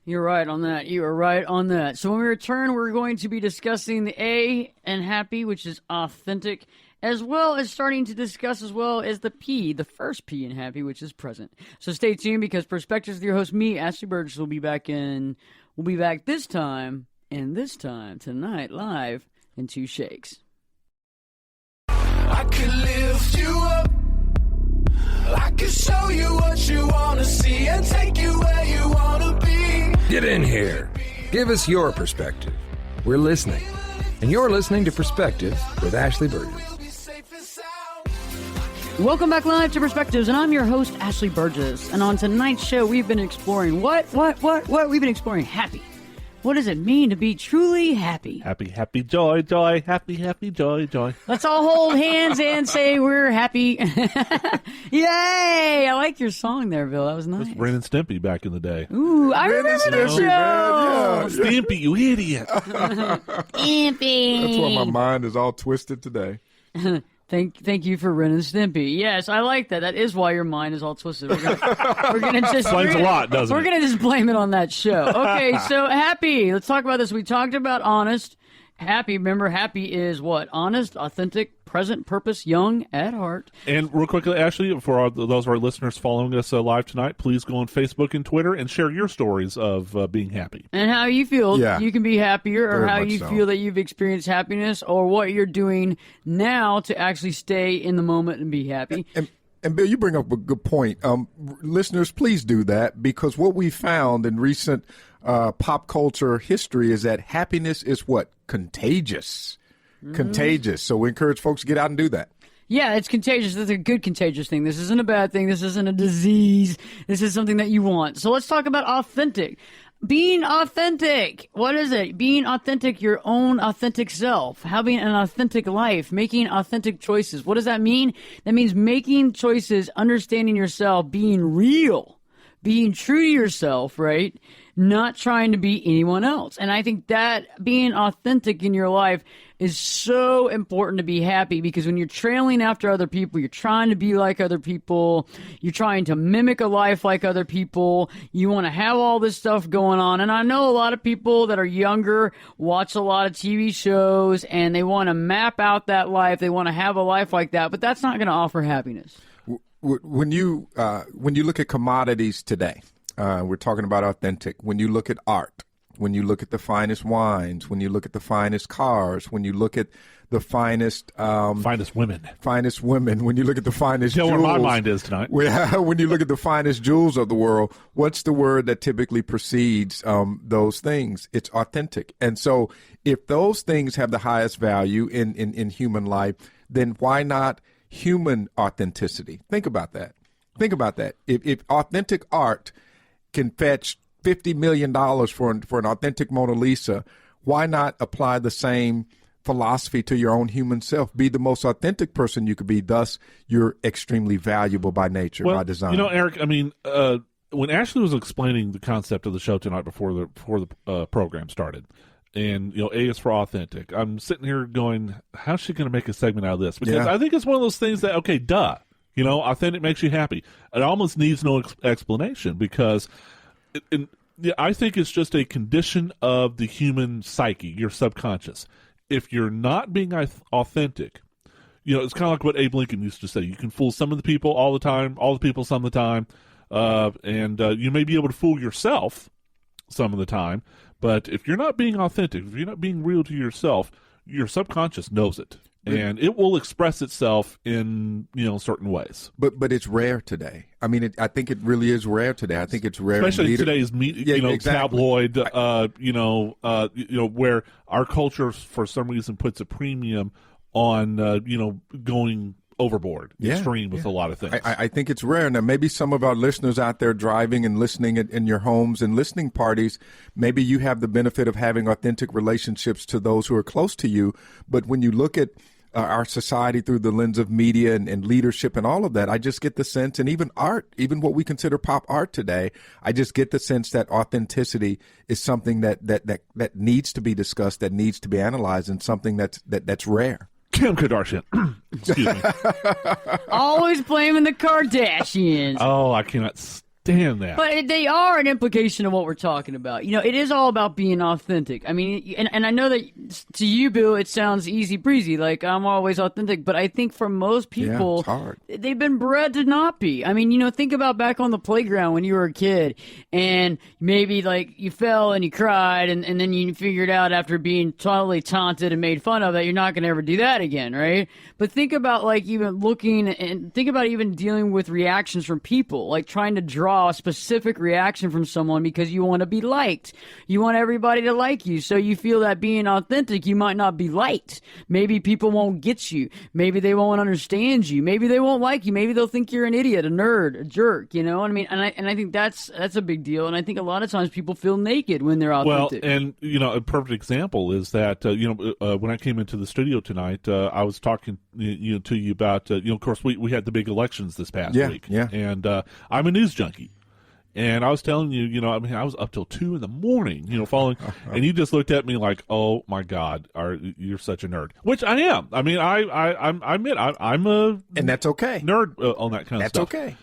You're right on that. You are right on that. So when we return, we're going to be discussing the A in happy, which is authentic, as well as starting to discuss as well as the P, the first P in happy, which is present. So stay tuned, because Perspectives with your host, me, Ashley Burgess, will be back this time, and this time tonight, live in 2 shakes. I can lift you up. I can show you what you want to see and take you where you want to be. Get in here. Give us your perspective. We're listening. And you're listening to Perspectives with Ashley Burgess. Welcome back live to Perspectives, and I'm your host, Ashley Burgess. And on tonight's show, we've been exploring what? We've been exploring happy. What does it mean to be truly happy? Happy, happy, joy, joy, happy, happy, joy, joy. Let's all hold hands and say we're happy. Yay! I like your song there, Bill. That was nice. That's Ren and Stimpy back in the day. Ooh, I remember the show. Yeah. Stimpy, you idiot. Stimpy. That's why my mind is all twisted today. Thank you for Ren and Stimpy. Yes, I like that. That is why your mind is all twisted. We're gonna just explains a lot, doesn't We're it? gonna just blame it on that show. Okay, so happy. Let's talk about this. We talked about honest. Happy. Remember, happy is what? Honest, authentic, present, purpose, young at heart. And real quickly, Ashley, for those of our listeners following us live tonight, please go on Facebook and Twitter and share your stories of being happy. And how you feel you can be happier, or Very how much you so. feel that you've experienced happiness, or what you're doing now to actually stay in the moment and be happy. And Bill, you bring up a good point. Listeners, please do that, because what we found in recent pop culture history is that happiness is what? Contagious. Contagious. So we encourage folks to get out and do that. Yeah, it's contagious. This is a good contagious thing. This isn't a bad thing. This isn't a disease. This is something that you want. So let's talk about authentic. Being authentic. What is it? Being authentic, your own authentic self. Having an authentic life. Making authentic choices. What does that mean? That means making choices, understanding yourself, being real. Being true to yourself, right? Not trying to be anyone else. And I think that being authentic in your life is so important to be happy, because when you're trailing after other people, you're trying to be like other people, you're trying to mimic a life like other people, you want to have all this stuff going on. And I know a lot of people that are younger watch a lot of TV shows and they want to map out that life, they want to have a life like that, but that's not going to offer happiness. When you look at commodities today, we're talking about authentic. When you look at art, when you look at the finest wines, when you look at the finest cars, when you look at the finest women, when you look at the finest tell jewels, where my mind is tonight. When you look at the finest jewels of the world, what's the word that typically precedes those things? It's authentic. And so if those things have the highest value in human life, then why not human authenticity? Think about that. If authentic art can fetch $50 million for an authentic Mona Lisa, why not apply the same philosophy to your own human self? Be the most authentic person you could be. Thus, you're extremely valuable by nature, by design. You know, Eric, I mean, when Ashley was explaining the concept of the show tonight before the program started, and, you know, A is for authentic, I'm sitting here going, how's she going to make a segment out of this? Because I think it's one of those things that, okay, duh. You know, authentic makes you happy. It almost needs no explanation, because I think it's just a condition of the human psyche, your subconscious. If you're not being authentic, you know, it's kind of like what Abe Lincoln used to say. You can fool some of the people all the time, all the people some of the time, and you may be able to fool yourself some of the time, but if you're not being authentic, if you're not being real to yourself, your subconscious knows it. And it will express itself in, you know, certain ways. But it's rare today. I mean, I think it really is rare today. I think it's rare, especially in today's tabloid. Where our culture for some reason puts a premium on going overboard, extreme with a lot of things. I think it's rare. Now, maybe some of our listeners out there driving and listening in your homes and listening parties, maybe you have the benefit of having authentic relationships to those who are close to you. But when you look at our society through the lens of media and leadership and all of that, I just get the sense, and even art, even what we consider pop art today, I just get the sense that authenticity is something that needs to be discussed, that needs to be analyzed, and something that's rare. Kim Kardashian. Excuse me. Always blaming the Kardashians. Oh, I cannot stand that. But they are an implication of what we're talking about. You know, it is all about being authentic. I mean, and I know that to you, Bill, it sounds easy breezy, like I'm always authentic. But I think for most people, it's hard. They've been bred to not be. I mean, you know, think about back on the playground when you were a kid, and maybe like you fell and you cried, and then you figured out after being totally taunted and made fun of that you're not going to ever do that again, right? But think about like even looking and think about even dealing with reactions from people, like trying to draw a specific reaction from someone because you want to be liked. You want everybody to like you. So you feel that being authentic, you might not be liked. Maybe people won't get you. Maybe they won't understand you. Maybe they won't like you. Maybe they'll think you're an idiot, a nerd, a jerk, you know what I mean? And I think that's a big deal. And I think a lot of times people feel naked when they're authentic. Well, and, you know, a perfect example is that, when I came into the studio tonight, I was talking to you about, of course, we had the big elections this past week. Yeah. And I'm a news junkie. And I was telling you, you know, I mean, I was up till 2 a.m, you know, following, and you just looked at me like, "Oh my God, you're such a nerd," which I am. I mean, I admit I'm a and that's okay. Nerd on that kind of stuff. That's okay.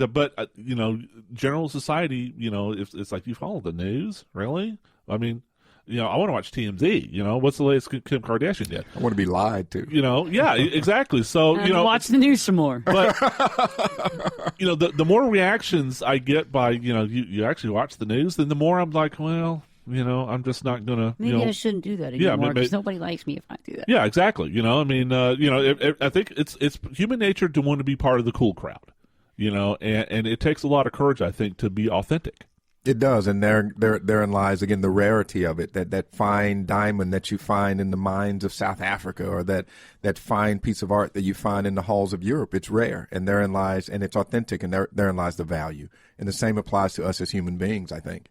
But you know, general society, you know, if it's like you follow the news, really? I mean, you know, I want to watch TMZ. You know, what's the latest Kim Kardashian did? I want to be lied to. You know, yeah, exactly. So you know, watch the news some more. But you know, the more reactions I get by, you know, you actually watch the news, then the more I'm like, well, you know, I'm just not gonna. Maybe you know, I shouldn't do that anymore because nobody likes me if I do that. Yeah, exactly. You know, I mean, you know, I think it's human nature to want to be part of the cool crowd. You know, and it takes a lot of courage, I think, to be authentic. It does, and therein lies again the rarity of it. That fine diamond that you find in the mines of South Africa, or that fine piece of art that you find in the halls of Europe. It's rare, and therein lies, and it's authentic, and therein lies the value. And the same applies to us as human beings, I think.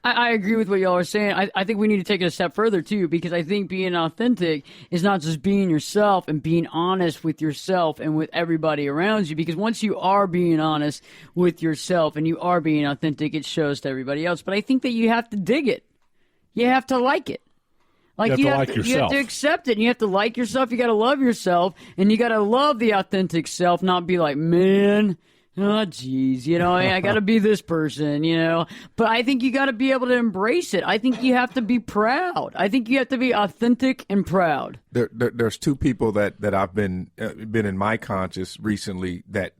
I agree with what y'all are saying. I think we need to take it a step further, too, because I think being authentic is not just being yourself and being honest with yourself and with everybody around you, because once you are being honest with yourself and you are being authentic, it shows to everybody else. But I think that you have to dig it. You have to like it. Like you have to accept it. And you have to like yourself. You got to love yourself, and you got to love the authentic self, not be like, man, oh, geez, you know, I got to be this person, you know. But I think you got to be able to embrace it. I think you have to be proud. I think you have to be authentic and proud. There's two people that I've been in my conscious recently that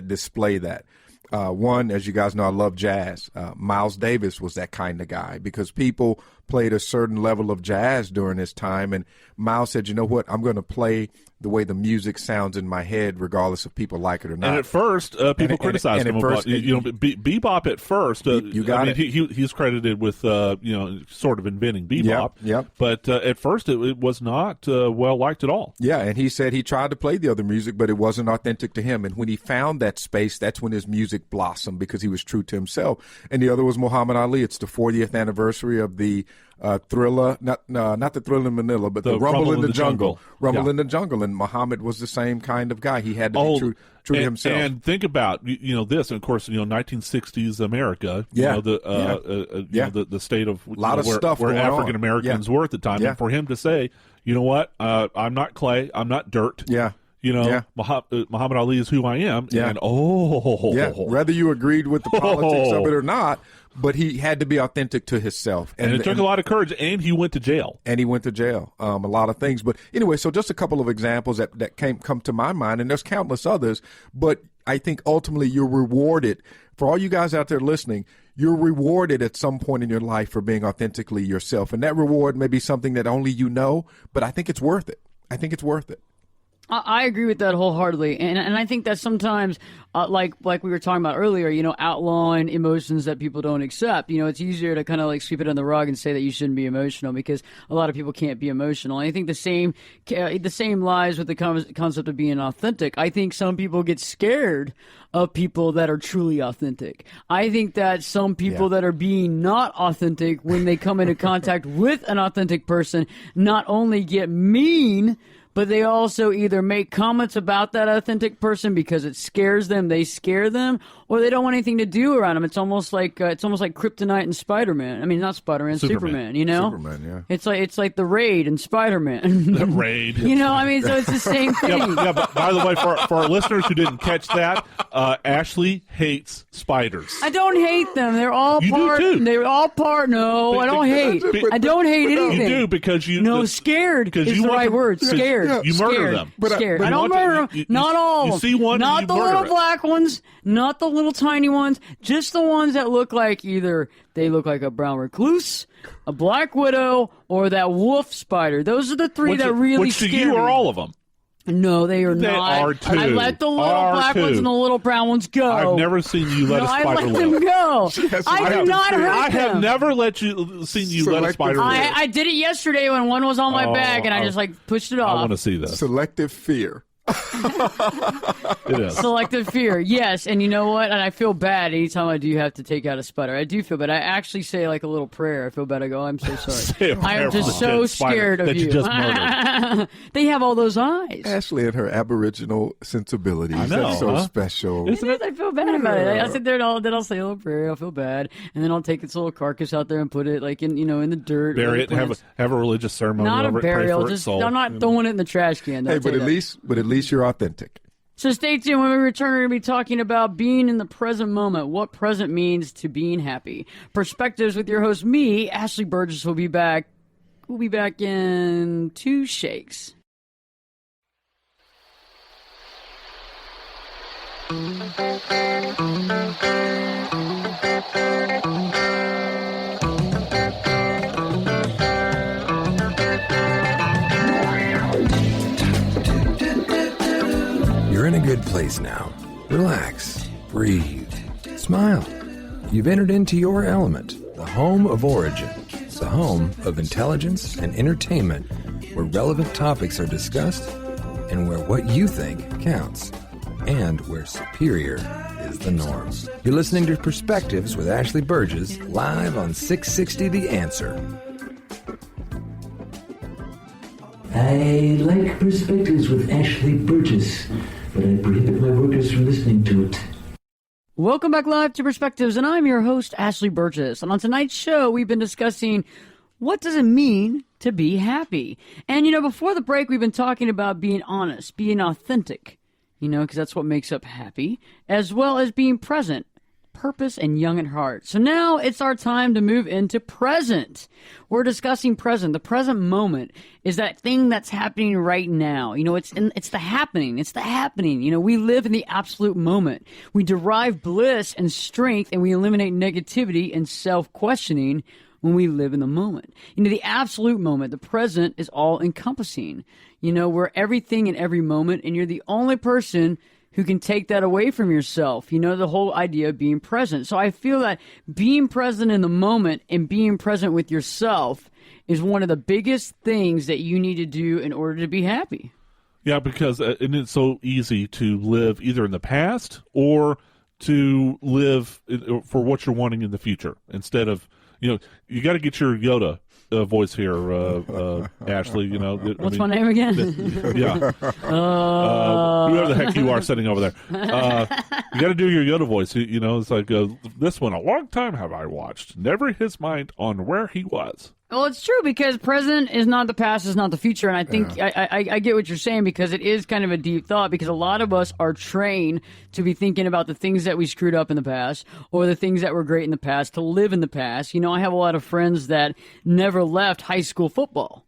display that. One, as you guys know, I love jazz. Miles Davis was that kind of guy because people played a certain level of jazz during his time. And Miles said, you know what, I'm going to play the way the music sounds in my head, regardless if people like it or not. And at first, people criticized him about, you know, bebop at first. You got it. He's credited with, you know, sort of inventing bebop. Yep. But at first, it was not well liked at all. Yeah, and he said he tried to play the other music, but it wasn't authentic to him. And when he found that space, that's when his music blossomed because he was true to himself. And the other was Muhammad Ali. It's the 40th anniversary of the Thriller, not the Thriller in Manila, but the Rumble in the Jungle. Rumble in the Jungle. And Muhammad was the same kind of guy. He had to be true to himself. And think about, you know, this, and of course, you know, 1960s America, you know, the state of, a lot of stuff where African Americans were at the time. And for him to say, you know what, I'm not clay, I'm not dirt. Yeah. You know, Muhammad Ali is who I am. Yeah. And whether you agreed with the politics of it or not, but he had to be authentic to himself. And it took a lot of courage, and he went to jail. A lot of things. But anyway, so just a couple of examples that come to my mind, and there's countless others. But I think ultimately you're rewarded. For all you guys out there listening, you're rewarded at some point in your life for being authentically yourself. And that reward may be something that only you know, but I think it's worth it. I agree with that wholeheartedly, and I think that sometimes, like we were talking about earlier, you know, outlawing emotions that people don't accept. You know, it's easier to kind of like sweep it on the rug and say that you shouldn't be emotional because a lot of people can't be emotional. And I think the same lies with the concept of being authentic. I think some people get scared of people that are truly authentic. I think that some people that are being not authentic when they come into contact with an authentic person not only get mean, but they also either make comments about that authentic person because it scares them, they scare them, or they don't want anything to do around them. It's almost like Kryptonite and Spider-Man. I mean, not Spider-Man, Superman. You know, Superman. Yeah. It's like the Raid and Spider-Man. The Raid. You know, I mean, so it's the same thing. But by the way, for our listeners who didn't catch that, Ashley hates spiders. I don't hate them. They're all part. Do too. They're all part. No, I don't hate. I don't hate anything. You do because you. No, scared is the right word. Scared. You murder them. Scared. I don't murder them. Not all of them. You see one, not the little black ones. Not the little tiny ones. Just the ones that look like either they look like a brown recluse, a black widow, or that wolf spider. Those are the three that really scare me. Which you are all of them. No, they are they not. Are too. I let the little black ones and the little brown ones go. I've never seen you let a spider I let them go. I do not hurt them. I have never seen you let a spider live. I did it yesterday when one was on my back, and I just like pushed it off. I want to see this. Selective fear. It is. Selective fear, yes. And you know what? And I feel bad anytime I do have to take out a sputter. I do feel bad. I actually say like a little prayer. I feel bad. I go, I'm so sorry. I am just so scared of that you just murdered. They have all those eyes. Ashley and her Aboriginal sensibilities. I know, That's so huh? special. Isn't it? I feel bad about it. I sit there and then I'll say a little prayer. I'll feel bad, and then I'll take its little carcass out there and put it like in the dirt. Bury it. Have a religious ceremony. Not a over it, pray burial. for its Just soul. I'm not throwing it in the trash can. Hey, but at least you're authentic. So stay tuned. When we return, we're going to be talking about being in the present moment, what present means to being happy. Perspectives with your host, me, Ashley Burgess, will be back. We'll be back in 2 shakes. You're in a good place now. Relax, breathe, smile. You've entered into your element, the home of origin. It's the home of intelligence and entertainment, where relevant topics are discussed and where what you think counts, and where superior is the norm. You're listening to Perspectives with Ashley Burgess, live on 660 The Answer. I like Perspectives with Ashley Burgess, but I prohibit my workers from listening to it. Welcome back live to Perspectives, and I'm your host, Ashley Burgess. And on tonight's show, we've been discussing what does it mean to be happy. And, before the break, we've been talking about being honest, being authentic, because that's what makes up happy, as well as being present, purpose, and young at heart. So now it's our time to move into present. We're discussing present. The present moment is that thing that's happening right now. It's the happening. It's the happening. We live in the absolute moment. We derive bliss and strength, and we eliminate negativity and self-questioning when we live in the moment. The absolute moment, the present, is all encompassing. We're everything in every moment, and you're the only person who can take that away from yourself. The whole idea of being present. So I feel that being present in the moment and being present with yourself is one of the biggest things that you need to do in order to be happy. Yeah, because and it's so easy to live either in the past or to live for what you're wanting in the future instead of, you got to get your Yoda voice here, Ashley. What's my name again? Yeah. Whoever the heck you are sitting over there. You got to do your Yoda voice. It's like, this one, a long time have I watched. Never his mind on where he was. Well, it's true because present is not the past, is not the future. And I think I get what you're saying because it is kind of a deep thought because a lot of us are trained to be thinking about the things that we screwed up in the past or the things that were great in the past, to live in the past. I have a lot of friends that never left high school football.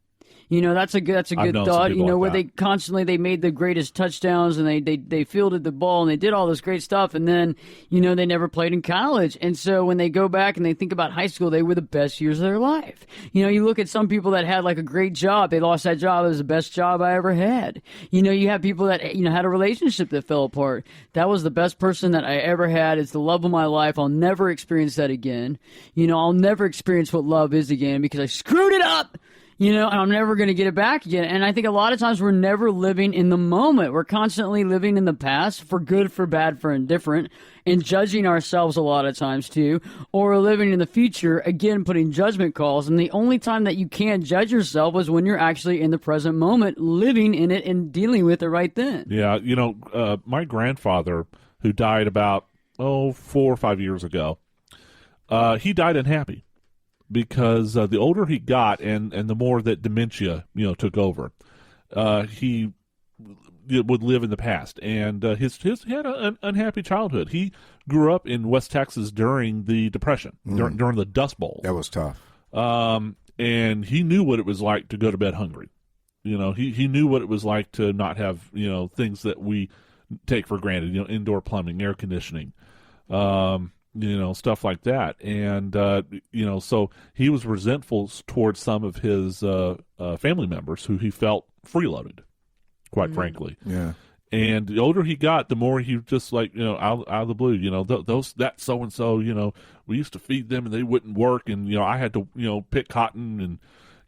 That's a good thought. Where they made the greatest touchdowns and they fielded the ball and they did all this great stuff. And then, they never played in college. And so when they go back and they think about high school, they were the best years of their life. You look at some people that had like a great job. They lost that job. It was the best job I ever had. You have people that, had a relationship that fell apart. That was the best person that I ever had. It's the love of my life. I'll never experience that again. I'll never experience what love is again because I screwed it up. And I'm never going to get it back again. And I think a lot of times we're never living in the moment. We're constantly living in the past, for good, for bad, for indifferent, and judging ourselves a lot of times too. Or we're living in the future, again, putting judgment calls. And the only time that you can't judge yourself is when you're actually in the present moment, living in it and dealing with it right then. Yeah, my grandfather, who died about, 4 or 5 years ago, he died unhappy. Because the older he got and the more that dementia, took over, he would live in the past. And he had an unhappy childhood. He grew up in West Texas during the Depression, during the Dust Bowl. That was tough. And he knew what it was like to go to bed hungry. He knew what it was like to not have, things that we take for granted, indoor plumbing, air conditioning, stuff like that. And, so he was resentful towards some of his family members who he felt freeloaded, quite frankly. Yeah. And the older he got, the more he just out of the blue, that so-and-so, we used to feed them and they wouldn't work. And, I had to, pick cotton and,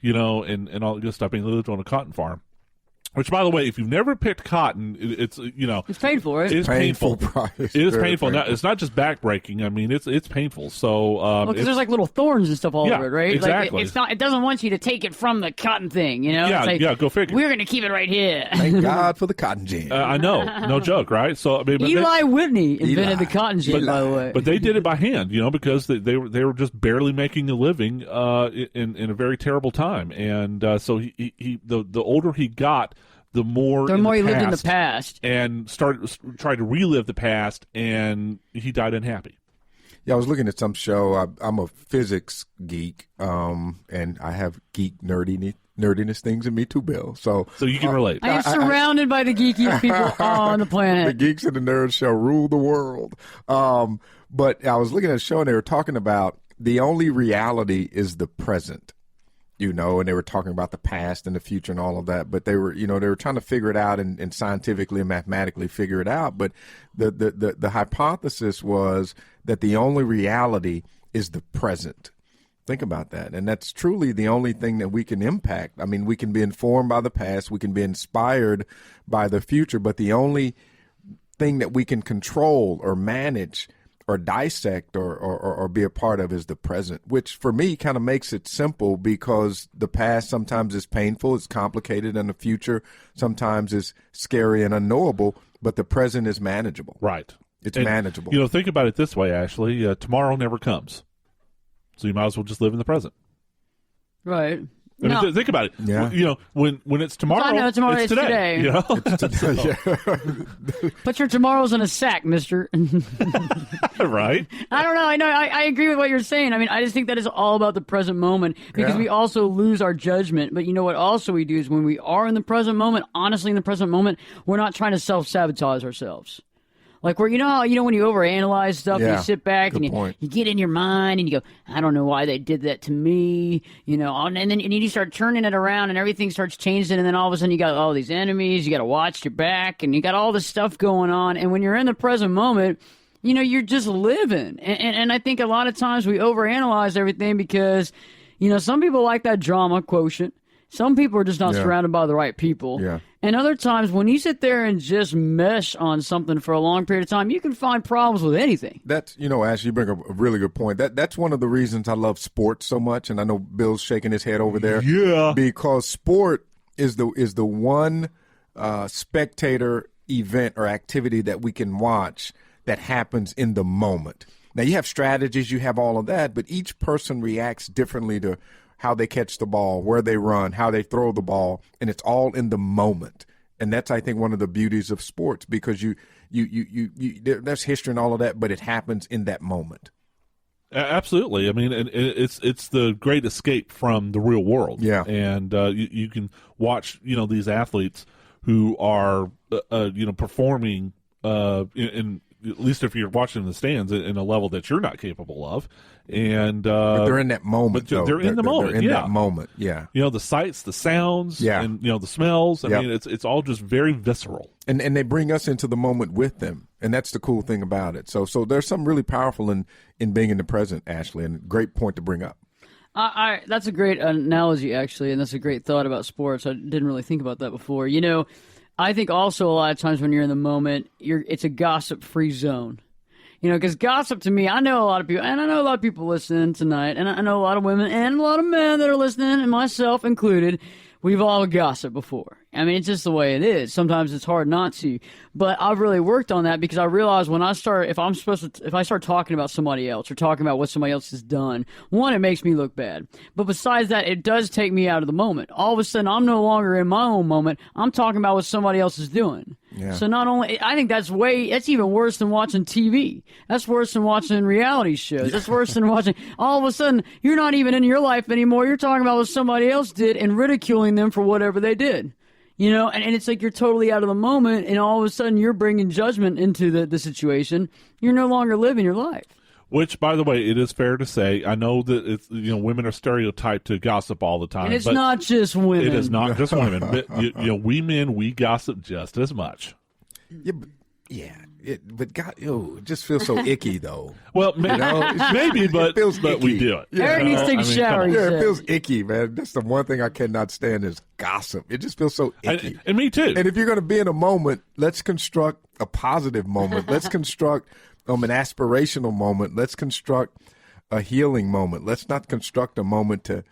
and all that good stuff. I mean, they lived on a cotton farm. Which, by the way, if you've never picked cotton, it's it's painful, right? It's painful. It is painful. Now, it's not just backbreaking. I mean, it's painful. So because there's like little thorns and stuff all over it, right? Exactly. Like, it's not. It doesn't want you to take it from the cotton thing, Yeah, It's like, yeah. Go figure. We're going to keep it right here. Thank God for the cotton gin. I know, no joke, right? So I mean, Eli Whitney invented the cotton gin, by the way. But they did it by hand, because they were just barely making a living in a very terrible time, and so the older he got, the more he lived in the past and tried to relive the past, and he died unhappy. Yeah, I was looking at some show. I'm a physics geek, and I have geek nerdiness things in me too, Bill. So you can relate. I am surrounded by the geekiest people on the planet. The geeks and the nerds shall rule the world. But I was looking at a show, and they were talking about the only reality is the present. And they were talking about the past and the future and all of that, but they were trying to figure it out and scientifically and mathematically figure it out. But the hypothesis was that the only reality is the present. Think about that. And that's truly the only thing that we can impact. I mean, we can be informed by the past, we can be inspired by the future, but the only thing that we can control or manage or dissect or be a part of is the present, which for me kind of makes it simple, because the past sometimes is painful, it's complicated, and the future sometimes is scary and unknowable, but the present is manageable. Right. It's manageable. Think about it this way, Ashley. Tomorrow never comes. So you might as well just live in the present. Right. I mean, think about it. Yeah. When it's tomorrow, it's today. Put your tomorrows in a sack, mister. Right. I don't know. I agree with what you're saying. I mean, I just think that is all about the present moment, because we also lose our judgment. But what also we do is when we are in the present moment, honestly in the present moment, we're not trying to self-sabotage ourselves. Like when you overanalyze stuff, and you sit back and you get in your mind and you go, I don't know why they did that to me, and then you start turning it around and everything starts changing, and then all of a sudden you got all these enemies, you got to watch your back, and you got all this stuff going on. And when you're in the present moment, you're just living. And I think a lot of times we overanalyze everything because, some people like that drama quotient. Some people are just not surrounded by the right people. Yeah. And other times, when you sit there and just mesh on something for a long period of time, you can find problems with anything. That's, Ash, you bring up a really good point. That's one of the reasons I love sports so much, and I know Bill's shaking his head over there. Yeah. Because sport is the one spectator event or activity that we can watch that happens in the moment. Now, you have strategies, you have all of that, but each person reacts differently to how they catch the ball, where they run, how they throw the ball, and it's all in the moment. And that's, I think, one of the beauties of sports, because there's history and all of that, but it happens in that moment. Absolutely. I mean, it's the great escape from the real world. Yeah. And you can watch, these athletes who are, performing in at least if you're watching in the stands, in a level that you're not capable of. And but they're in that moment. They're in the moment. They're in that moment. Yeah. The sights, the sounds, yeah. and the smells. I mean, it's all just very visceral. And they bring us into the moment with them, and that's the cool thing about it. So there's something really powerful in being in the present, Ashley, and great point to bring up. That's a great analogy, actually, and that's a great thought about sports. I didn't really think about that before. I think also a lot of times when you're in the moment, it's a gossip-free zone. Because gossip to me, I know a lot of people, and I know a lot of people listening tonight, and I know a lot of women and a lot of men that are listening, and myself included. We've all gossiped before. I mean, it's just the way it is. Sometimes it's hard not to. But I've really worked on that, because I realize when I start, if I start talking about somebody else or talking about what somebody else has done, one, it makes me look bad. But besides that, it does take me out of the moment. All of a sudden, I'm no longer in my own moment. I'm talking about what somebody else is doing. Yeah. So not only, I think that's even worse than watching TV. That's worse than watching reality shows. That's worse than watching, all of a sudden, you're not even in your life anymore. You're talking about what somebody else did and ridiculing them for whatever they did. And it's like you're totally out of the moment, and all of a sudden you're bringing judgment into the situation. You're no longer living your life. Which, by the way, it is fair to say, I know that it's, women are stereotyped to gossip all the time. And it's not just women. It is not just women. But, we men, we gossip just as much. Yeah, Yeah. But God, it just feels so icky, though. Well, maybe, but we do it. Eric needs to take a shower. Yeah, it feels icky, man. That's the one thing I cannot stand is gossip. It just feels so icky. And me too. And if you're going to be in a moment, let's construct a positive moment. Let's construct an aspirational moment. Let's construct a healing moment. Let's not construct a moment to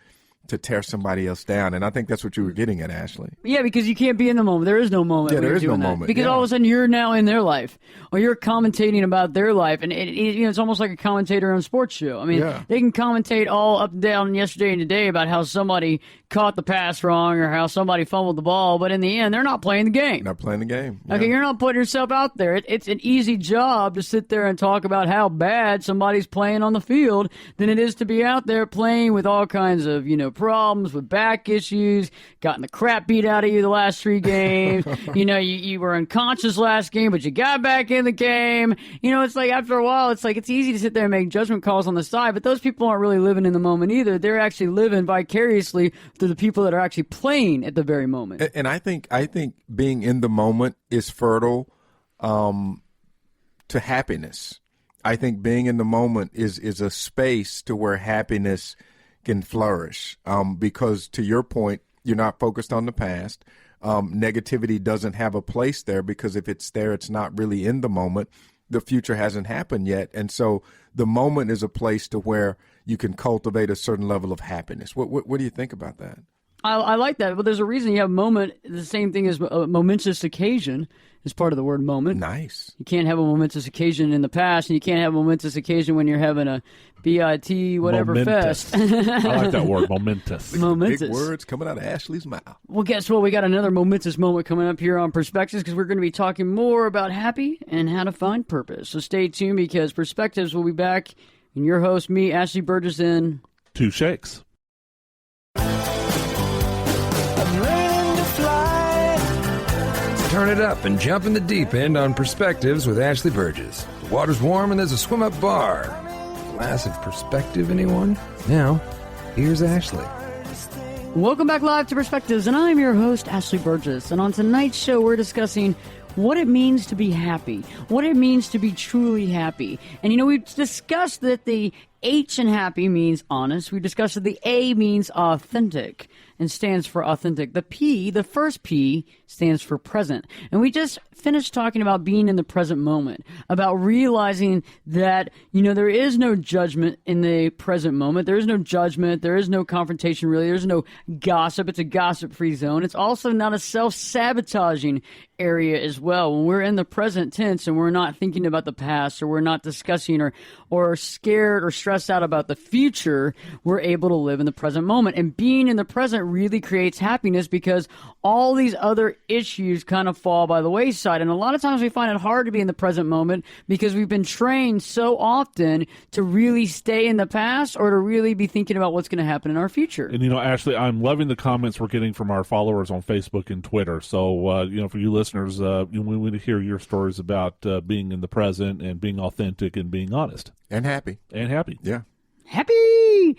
tear somebody else down. And I think that's what you were getting at, Ashley. Yeah, because you can't be in the moment. There is no moment. Yeah, there is no that. moment. Because all of a sudden you're now in their life, or you're commentating about their life, and it's almost like a commentator on a sports show. I mean, they can commentate all up and down yesterday and today about how somebody caught the pass wrong or how somebody fumbled the ball, but in the end, they're not playing the game. Not playing the game. Yeah. Okay, you're not putting yourself out there. It's an easy job to sit there and talk about how bad somebody's playing on the field than it is to be out there playing with all kinds of, problems with back issues, gotten the crap beat out of you the last 3 games. You were unconscious last game, but you got back in the game. It's like after a while, it's easy to sit there and make judgment calls on the side, but those people aren't really living in the moment either. They're actually living vicariously through the people that are actually playing at the very moment. And I think being in the moment is fertile to happiness. I think being in the moment is a space to where happiness can flourish, because to your point, you're not focused on the past. Negativity doesn't have a place there, because if it's there, it's not really in the moment. The future hasn't happened yet. And so the moment is a place to where you can cultivate a certain level of happiness. What do you think about that? I like that. But there's a reason you have moment. The same thing as a momentous occasion is part of the word moment. Nice. You can't have a momentous occasion in the past, and you can't have a momentous occasion when you're having a BIT whatever momentous. fest. I like that word, momentous. Momentous. Big words coming out of Ashley's mouth. Well, guess what? We got another momentous moment coming up here on Perspectives, because we're going to be talking more about happy and how to find purpose. So stay tuned, because Perspectives will be back. And your host, me, Ashley Burgess, in 2 shakes. Turn it up and jump in the deep end on Perspectives with Ashley Burgess. The water's warm and there's a swim-up bar. Glass of perspective, anyone? Now, here's Ashley. Welcome back live to Perspectives, and I'm your host, Ashley Burgess. And on tonight's show, we're discussing what it means to be happy, what it means to be truly happy. And, we've discussed that the H in happy means honest. We discussed that the A means authentic and stands for authentic. The P, the first P, stands for present. And we just finished talking about being in the present moment, about realizing that, there is no judgment in the present moment. There is no judgment. There is no confrontation, really. There's no gossip. It's a gossip-free zone. It's also not a self-sabotaging area as well. When we're in the present tense and we're not thinking about the past, or we're not discussing or scared or stressed out about the future, we're able to live in the present moment. And being in the present really creates happiness, because all these other issues kind of fall by the wayside. And a lot of times we find it hard to be in the present moment because we've been trained so often to really stay in the past, or to really be thinking about what's going to happen in our future. And, Ashley, I'm loving the comments we're getting from our followers on Facebook and Twitter. So, for you listeners, we want to hear your stories about being in the present and being authentic and being honest. And happy. And happy. Yeah. Happy!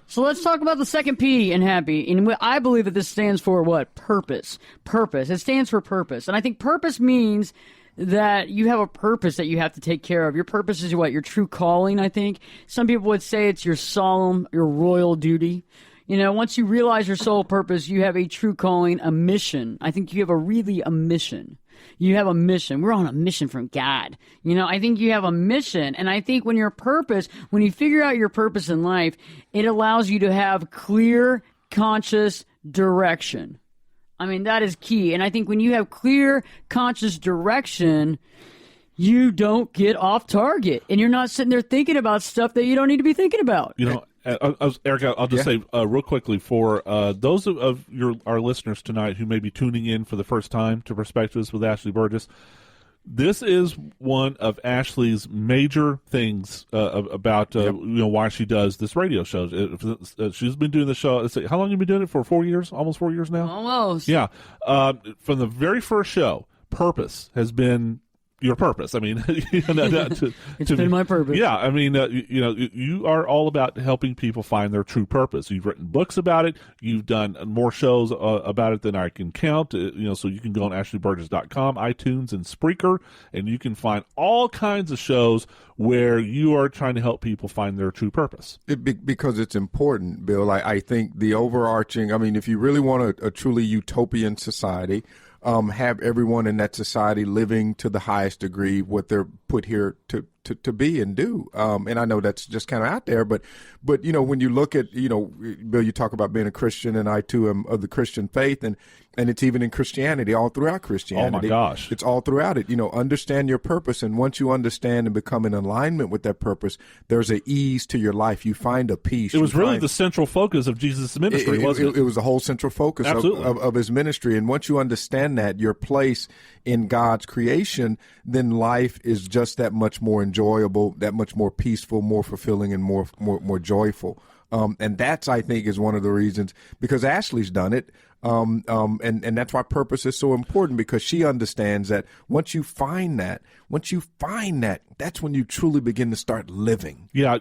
So let's talk about the second P in happy. And I believe that this stands for what? Purpose. Purpose. It stands for purpose. And I think purpose means that you have a purpose that you have to take care of. Your purpose is what? Your true calling, I think. Some people would say it's your solemn, your royal duty. Once you realize your sole purpose, you have a true calling, a mission. I think you have a mission. You have a mission. We're on a mission from God. I think you have a mission. And I think when you figure out your purpose in life, it allows you to have clear, conscious direction. I mean, that is key. And I think when you have clear, conscious direction, you don't get off target. And you're not sitting there thinking about stuff that you don't need to be thinking about. Eric, I'll just say real quickly, for those of our listeners tonight who may be tuning in for the first time to Perspectives with Ashley Burgess, this is one of Ashley's major things about why she does this radio show. She's been doing the show. How long have you been doing it for? 4 years? Almost 4 years now? Almost. Yeah. From the very first show, purpose has been your purpose. I mean, It's been my purpose. Yeah, I mean, you are all about helping people find their true purpose. You've written books about it. You've done more shows about it than I can count. So you can go on AshleyBurgess.com, iTunes, and Spreaker, and you can find all kinds of shows where you are trying to help people find their true purpose. Because it's important, Bill. I think the overarching, I mean, if you really want a truly utopian society, have everyone in that society living to the highest degree what they're put here to be and do. And I know that's just kind of out there, but when you look at, Bill, you talk about being a Christian, and I too am of the Christian faith, and it's even in Christianity, all throughout Christianity. Oh my gosh. It's all throughout it. Understand your purpose. And once you understand and become in alignment with that purpose, there's an ease to your life. You find a peace. It was really the central focus of Jesus' ministry, wasn't it? It was the whole central focus of his ministry. And once you understand that, your place in God's creation, then life is just that much more enjoyable, that much more peaceful, more fulfilling, and more joyful. And that's, I think, is one of the reasons, because Ashley's done it. And that's why purpose is so important, because she understands that once you find that, that's when you truly begin to start living. Yeah,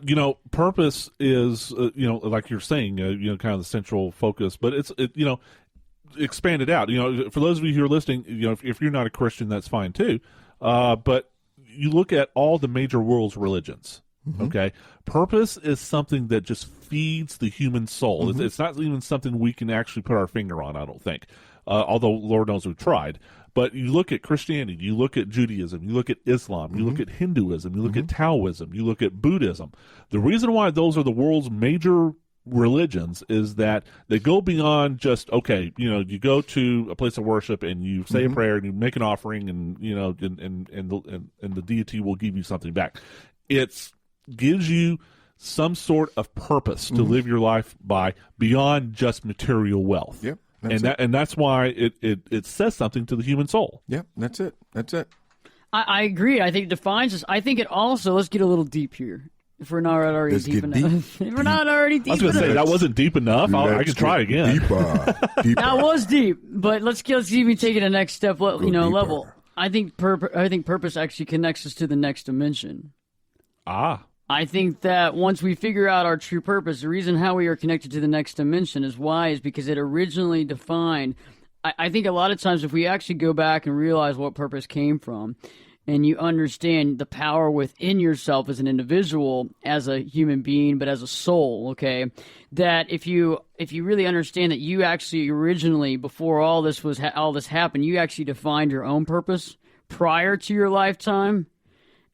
purpose is, like you're saying, kind of the central focus, but it's expanded out. For those of you who are listening, if you're not a Christian, that's fine too. But you look at all the major world's religions. Mm-hmm. Okay, purpose is something that just feeds the human soul. Mm-hmm. It's not even something we can actually put our finger on, I don't think. Although Lord knows we've tried. But you look at Christianity, you look at Judaism, you look at Islam, you look at Hinduism, you look at Taoism, you look at Buddhism. The reason why those are the world's major religions is that they go beyond just, you go to a place of worship and you say a prayer and you make an offering, and and the deity will give you something back. It gives you some sort of purpose to live your life by, beyond just material wealth. Yep. And that's why it says something to the human soul. Yep, that's it. I agree. I think it defines us. I think it also, let's get a little deep here. If we're not already deep enough. If we're not already deep enough. I was going to say, that wasn't deep enough. I could try again. Deeper. That was deep, but let's even take it a next step, level. I think purpose actually connects us to the next dimension. I think that once we figure out our true purpose, the reason how we are connected to the next dimension is because it originally defined. I think a lot of times if we actually go back and realize what purpose came from, and you understand the power within yourself as an individual, as a human being, but as a soul, okay, that if you really understand that you actually originally, before all this happened, you actually defined your own purpose prior to your lifetime,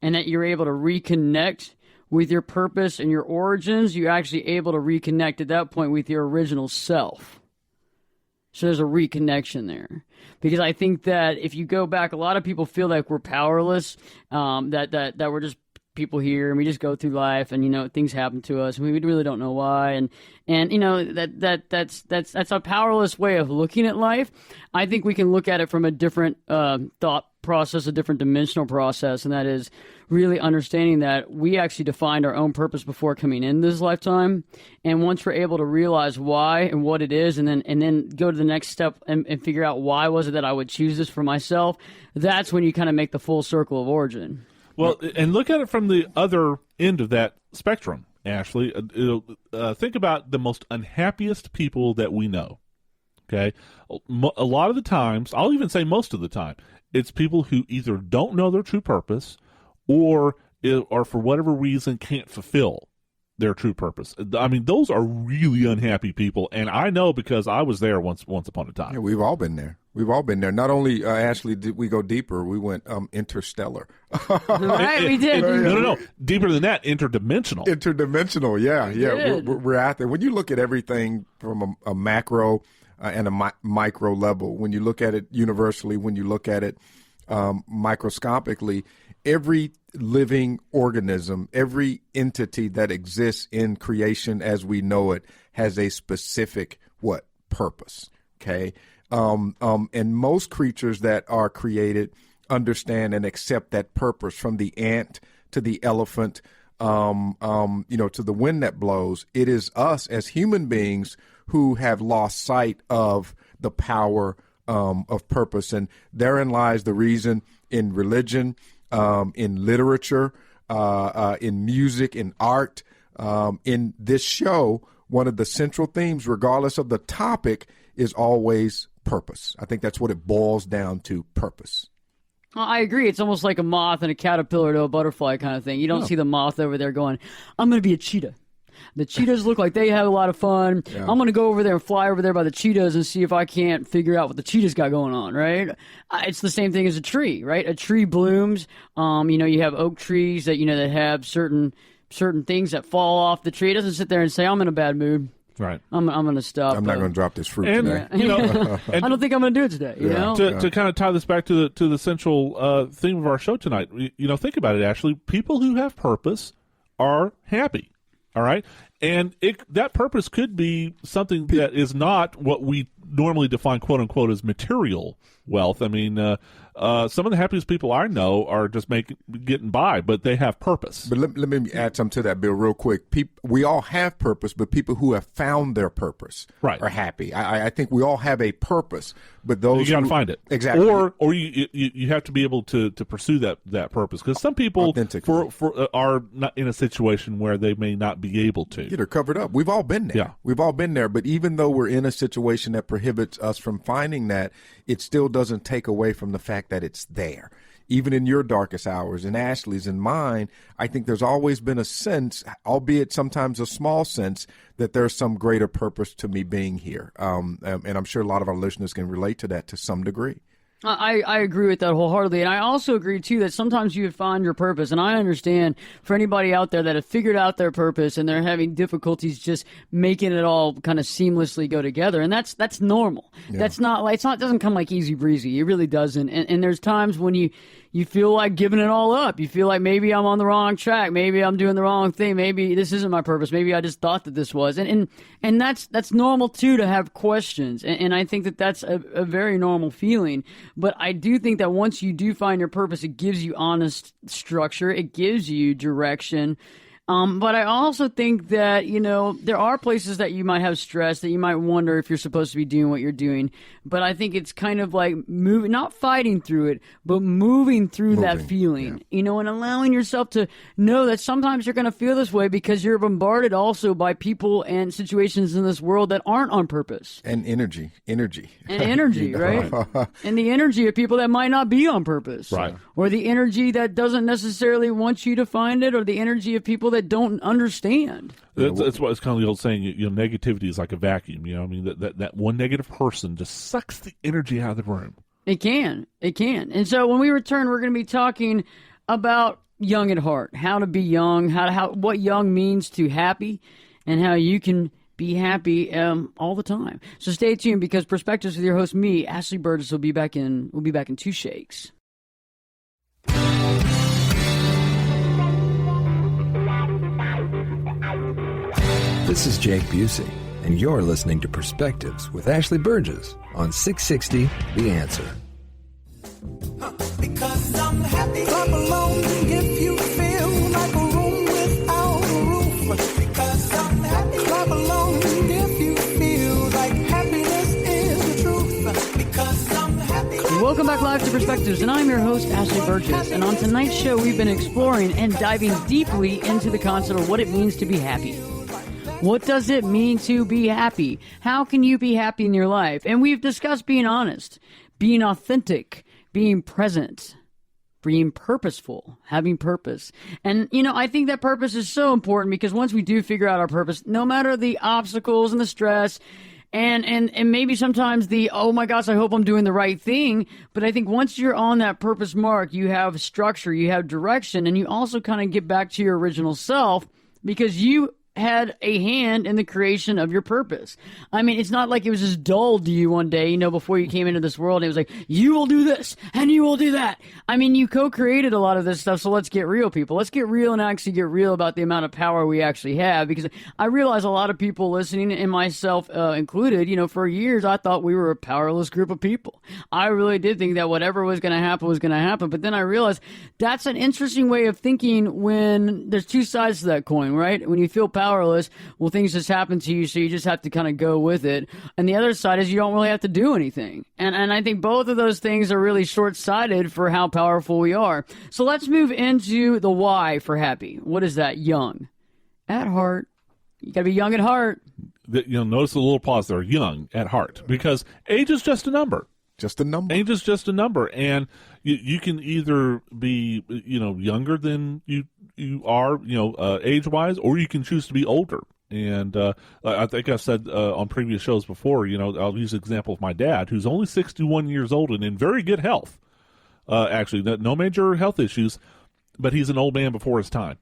and that you're able to reconnect with your purpose and your origins, you're actually able to reconnect at that point with your original self. So there's a reconnection there. Because I think that if you go back, a lot of people feel like we're powerless, that we're just people here and we just go through life and, things happen to us and we really don't know why. And that's a powerless way of looking at life. I think we can look at it from a different thought process, a different dimensional process, and that is really understanding that we actually defined our own purpose before coming in this lifetime. And once we're able to realize why and what it is, and then go to the next step and figure out why was it that I would choose this for myself, that's when you kind of make the full circle of origin. Well, and look at it from the other end of that spectrum, Ashley. Think about the most unhappiest people that we know. Okay? A lot of the times, I'll even say most of the time, it's people who either don't know their true purpose or for whatever reason can't fulfill their true purpose. I mean, those are really unhappy people, and I know because I was there once upon a time. Yeah, we've all been there. Not only, Ashley, did we go deeper, we went interstellar. Right, we did. No. Deeper than that, interdimensional. Yeah. We're out there. When you look at everything from a macro and a micro level, when you look at it universally, when you look at it microscopically, every living organism, every entity that exists in creation as we know it has a specific purpose. Okay. And most creatures that are created understand and accept that purpose, from the ant to the elephant, to the wind that blows. It is us as human beings who have lost sight of the power of purpose. And therein lies the reason in religion, in literature, in music, in art. In this show, one of the central themes, regardless of the topic, is always purpose. I think that's what it boils down to, purpose. I agree. It's almost like a moth and a caterpillar to a butterfly kind of thing. You don't see the moth over there going, I'm going to be a cheetah. The cheetahs look like they have a lot of fun. Yeah. I'm going to go over there and fly over there by the cheetahs and see if I can't figure out what the cheetahs got going on, right? It's the same thing as a tree, right? A tree blooms. You have oak trees that, that have certain things that fall off the tree. It doesn't sit there and say, I'm in a bad mood. Right. I'm going to stop. I'm not going to drop this fruit today. I don't think I'm going to do it today. To kind of tie this back to the central theme of our show tonight, think about it, Ashley. People who have purpose are happy. All right, and that purpose could be something that is not what we normally define, quote unquote, as material wealth. I mean, some of the happiest people I know are just getting by, but they have purpose. But let me add something to that, Bill, real quick. We all have purpose, but people who have found their purpose are happy. I think we all have a purpose, but those you got to find it exactly, or you have to be able to pursue that purpose, because some people are not in a situation where they may not be able to. They're covered up. We've all been there. Yeah. We've all been there. But even though we're in a situation that prohibits us from finding that, it still doesn't take away from the fact that it's there. Even in your darkest hours, in Ashley's and mine, I think there's always been a sense, albeit sometimes a small sense, that there's some greater purpose to me being here. And I'm sure a lot of our listeners can relate to that to some degree. I agree with that wholeheartedly. And I also agree, too, that sometimes you find your purpose. And I understand for anybody out there that have figured out their purpose and they're having difficulties just making it all kind of seamlessly go together. And that's normal. Yeah. That's not like, it doesn't come like easy breezy. It really doesn't. And there's times when you feel like giving it all up. You feel like maybe I'm on the wrong track. Maybe I'm doing the wrong thing. Maybe this isn't my purpose. Maybe I just thought that this was. And that's normal, too, to have questions. And I think that that's a very normal feeling. But I do think that once you do find your purpose, it gives you honest structure. It gives you direction. But I also think that, there are places that you might have stress, that you might wonder if you're supposed to be doing what you're doing. But I think it's kind of like not fighting through it, but moving through that feeling, and allowing yourself to know that sometimes you're going to feel this way because you're bombarded also by people and situations in this world that aren't on purpose. And energy. And energy, right? And the energy of people that might not be on purpose. Right. Or the energy that doesn't necessarily want you to find it, or the energy of people that don't understand. That's what it's kind of the old saying. Negativity is like a vacuum. I mean, that one negative person just sucks the energy out of the room. It can. And so when we return, we're going to be talking about young at heart, how to be young, what young means to happy, and how you can be happy all the time. So stay tuned, because Perspectives with your host, me, Ashley Burgess, will be back in 2 shakes. This is Jake Busey, and you're listening to Perspectives with Ashley Burgess on 660 The Answer. Because I'm happy. Clap along if you feel like a room without a roof. Because I'm happy. Clap along if you feel like happiness is the truth. Because I'm happy. Welcome back live to Perspectives, and I'm your host, Ashley Burgess. And on tonight's show, we've been exploring and diving deeply into the concept of what it means to be happy. What does it mean to be happy? How can you be happy in your life? And we've discussed being honest, being authentic, being present, being purposeful, having purpose. And, I think that purpose is so important, because once we do figure out our purpose, no matter the obstacles and the stress, and maybe sometimes oh my gosh, I hope I'm doing the right thing. But I think once you're on that purpose mark, you have structure, you have direction, and you also kind of get back to your original self, because you had a hand in the creation of your purpose. I mean, it's not like it was just dulled to you one day, before you came into this world. It was like, you will do this and you will do that. I mean, you co-created a lot of this stuff. So let's get real, people. Let's get real and actually get real about the amount of power we actually have, because I realize a lot of people listening, and myself included, for years, I thought we were a powerless group of people. I really did think that whatever was going to happen was going to happen. But then I realized that's an interesting way of thinking when there's two sides to that coin, right? When you feel powerless. Well, things just happen to you, so you just have to kind of go with it. And the other side is you don't really have to do anything. And I think both of those things are really short-sighted for how powerful we are. So let's move into the why for happy. What is that? Young. At heart. You got to be young at heart. Notice the little pause there, young at heart, because age is just a number. Just a number. Age is just a number, and you can either be, younger than you are, age-wise, or you can choose to be older. And I think I've said on previous shows before, I'll use the example of my dad, who's only 61 years old and in very good health. Actually, no major health issues, but he's an old man before his time,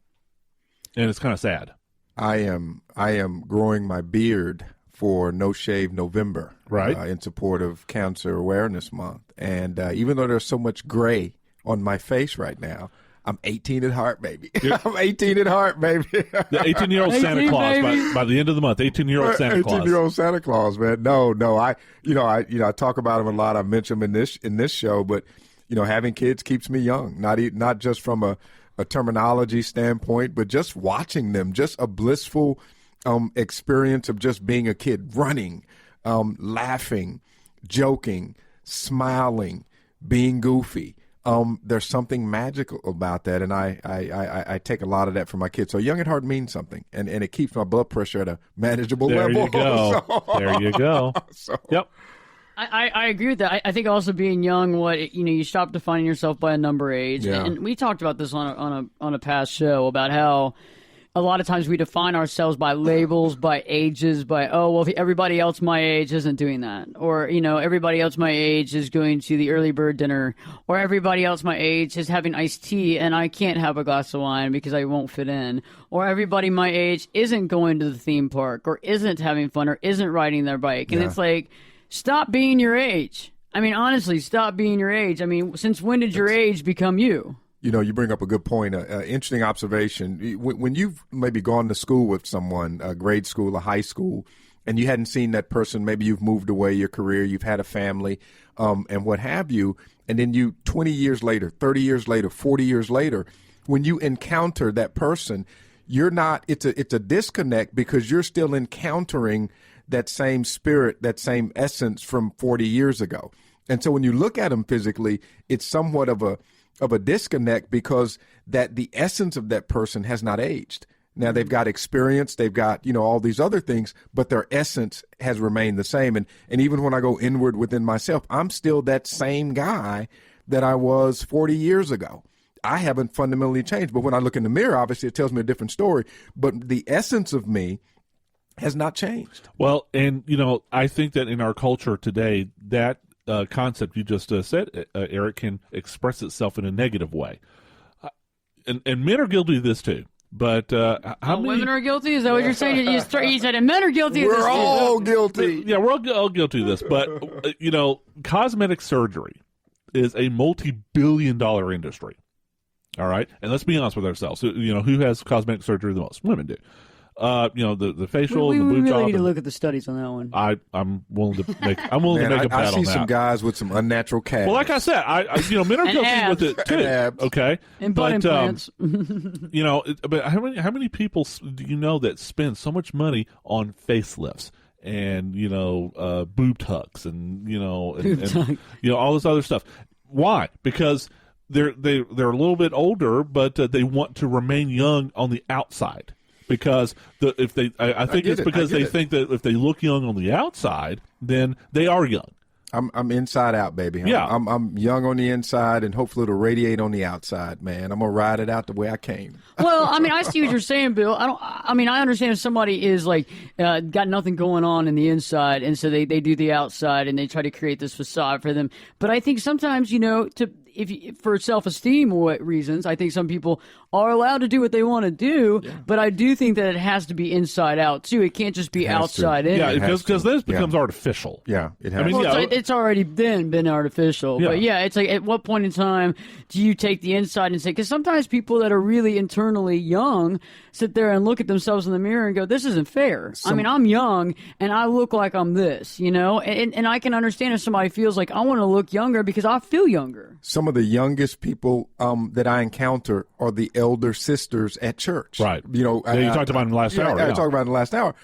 and it's kind of sad. I am growing my beard for No Shave November, right? In support of Cancer Awareness Month. And even though there's so much gray on my face right now, I'm 18 at heart, baby. I'm 18 at heart, baby. The 18-year-old Santa Claus by the end of the month. 18-year-old Santa Claus. 18-year-old Santa Claus, man. No. I talk about him a lot. I mention him in this show, but having kids keeps me young. Not just from a terminology standpoint, but just watching them, just a blissful experience of just being a kid, running, laughing, joking, smiling, being goofy. There's something magical about that, and I take a lot of that from my kids. So young at heart means something, and it keeps my blood pressure at a manageable level. There you go. There you go. Yep. I agree with that. I think also being young, you stop defining yourself by a number age, and we talked about this on a past show about how a lot of times we define ourselves by labels, by ages, by everybody else my age isn't doing that, or everybody else my age is going to the early bird dinner, or everybody else my age is having iced tea and I can't have a glass of wine because I won't fit in, or everybody my age isn't going to the theme park, or isn't having fun, or isn't riding their bike, and it's like, stop being your age. I mean, honestly, stop being your age. I mean, since when did your age become you? You bring up a good point, interesting observation. When you've maybe gone to school with someone, grade school or high school, and you hadn't seen that person, maybe you've moved away your career, you've had a family, and what have you, and then 20 years later, 30 years later, 40 years later, when you encounter that person, it's a disconnect because you're still encountering that same spirit, that same essence from 40 years ago. And so when you look at them physically, it's somewhat of a disconnect because that the essence of that person has not aged. Now they've got experience, they've got, all these other things, but their essence has remained the same. And even when I go inward within myself, I'm still that same guy that I was 40 years ago. I haven't fundamentally changed. But when I look in the mirror, obviously it tells me a different story. But the essence of me has not changed. Well, and, I think that in our culture today, that concept you just said, Eric, can express itself in a negative way. And men are guilty of this too. But how many women are guilty? Is that what you're saying? You said and men are guilty of this. We're all guilty. Yeah, we're all guilty of this. But, cosmetic surgery is a multi-billion-dollar industry. All right? And let's be honest with ourselves. Who has cosmetic surgery the most? Women do. The facial, we the boob really job. need to look at the studies on that one. I'm willing to make. I'm willing to make a bet on that. I see some guys with some unnatural calves. Well, like I said, men are guilty with it too. Okay, and butt implants. But how many people do you know that spend so much money on facelifts and boob tucks and all this other stuff? Why? Because they're a little bit older, but they want to remain young on the outside. Because I think they think that if they look young on the outside, then they are young. I'm inside out, baby. I'm young on the inside, and hopefully it'll radiate on the outside, man. I'm gonna ride it out the way I came. Well, I see what you're saying, Bill. I understand if somebody is got nothing going on in the inside, and so they do the outside and they try to create this facade for them. But I think sometimes, for self-esteem reasons, I think some people are allowed to do what they want to do, but I do think that it has to be inside out too. It can't just be outside in. Yeah, because this becomes artificial. Yeah, it has. It's already been artificial. Yeah. But it's like, at what point in time do you take the inside and say? Because sometimes people that are really internally young sit there and look at themselves in the mirror and go, "This isn't fair." I'm young and I look like I'm this, and I can understand if somebody feels like I want to look younger because I feel younger. Some some of the youngest people that I encounter are the elder sisters at church. Right. You know, you talked about in the last hour. I talked about in the last hour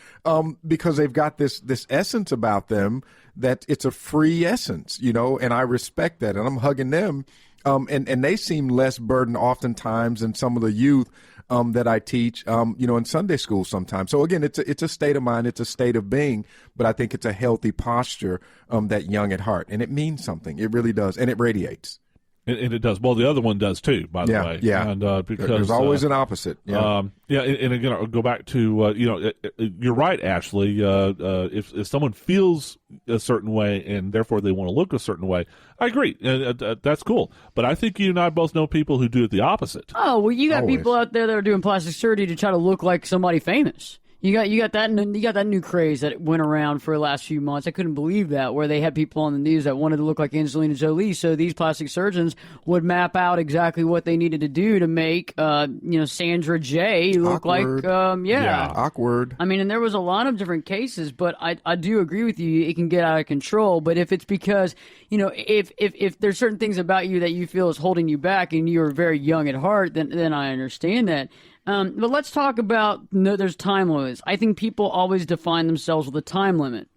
because they've got this essence about them that it's a free essence, you know, and I respect that, and I'm hugging them. And they seem less burdened oftentimes than some of the youth that I teach, you know, in Sunday school sometimes. So again, it's a state of mind, it's a state of being, but I think it's a healthy posture that young at heart, and it means something. It really does, and it radiates. And it does. Well, the other one does too, by the way. Yeah, and because there's always an opposite. Yeah, and again, I'll go back to you know, you're right, Ashley. If someone feels a certain way and therefore they want to look a certain way, I agree. That's cool. But I think you and I both know people who do it the opposite. Oh, well, you got Always. people out there that are doing plastic surgery to try to look like somebody famous. You got that new craze that went around for the last few months. I couldn't believe that, where they had people on the news that wanted to look like Angelina Jolie. So these plastic surgeons would map out exactly what they needed to do to make, Sandra J look Awkward. like, awkward. I mean, and there was a lot of different cases, but I do agree with you. It can get out of control. But if it's because, you know, if there's certain things about you that you feel is holding you back and you're very young at heart, then I understand that. But let's talk about there's time limits. I think people always define themselves with a time limit.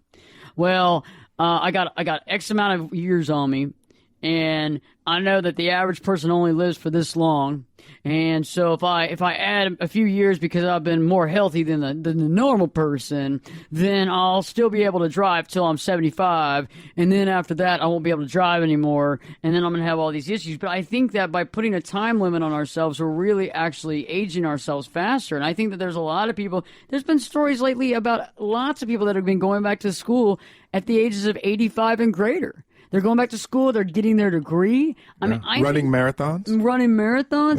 Well, I got X amount of years on me, and I know that the average person only lives for this long. And so if I add a few years because I've been more healthy than the normal person, then I'll still be able to drive till I'm 75. And then after that, I won't be able to drive anymore. And then I'm going to have all these issues. But I think that by putting a time limit on ourselves, we're really actually aging ourselves faster. And I think that there's a lot of people, there's been stories lately about lots of people that have been going back to school at the ages of 85 and greater. They're going back to school. They're getting their degree. I mean, running marathons.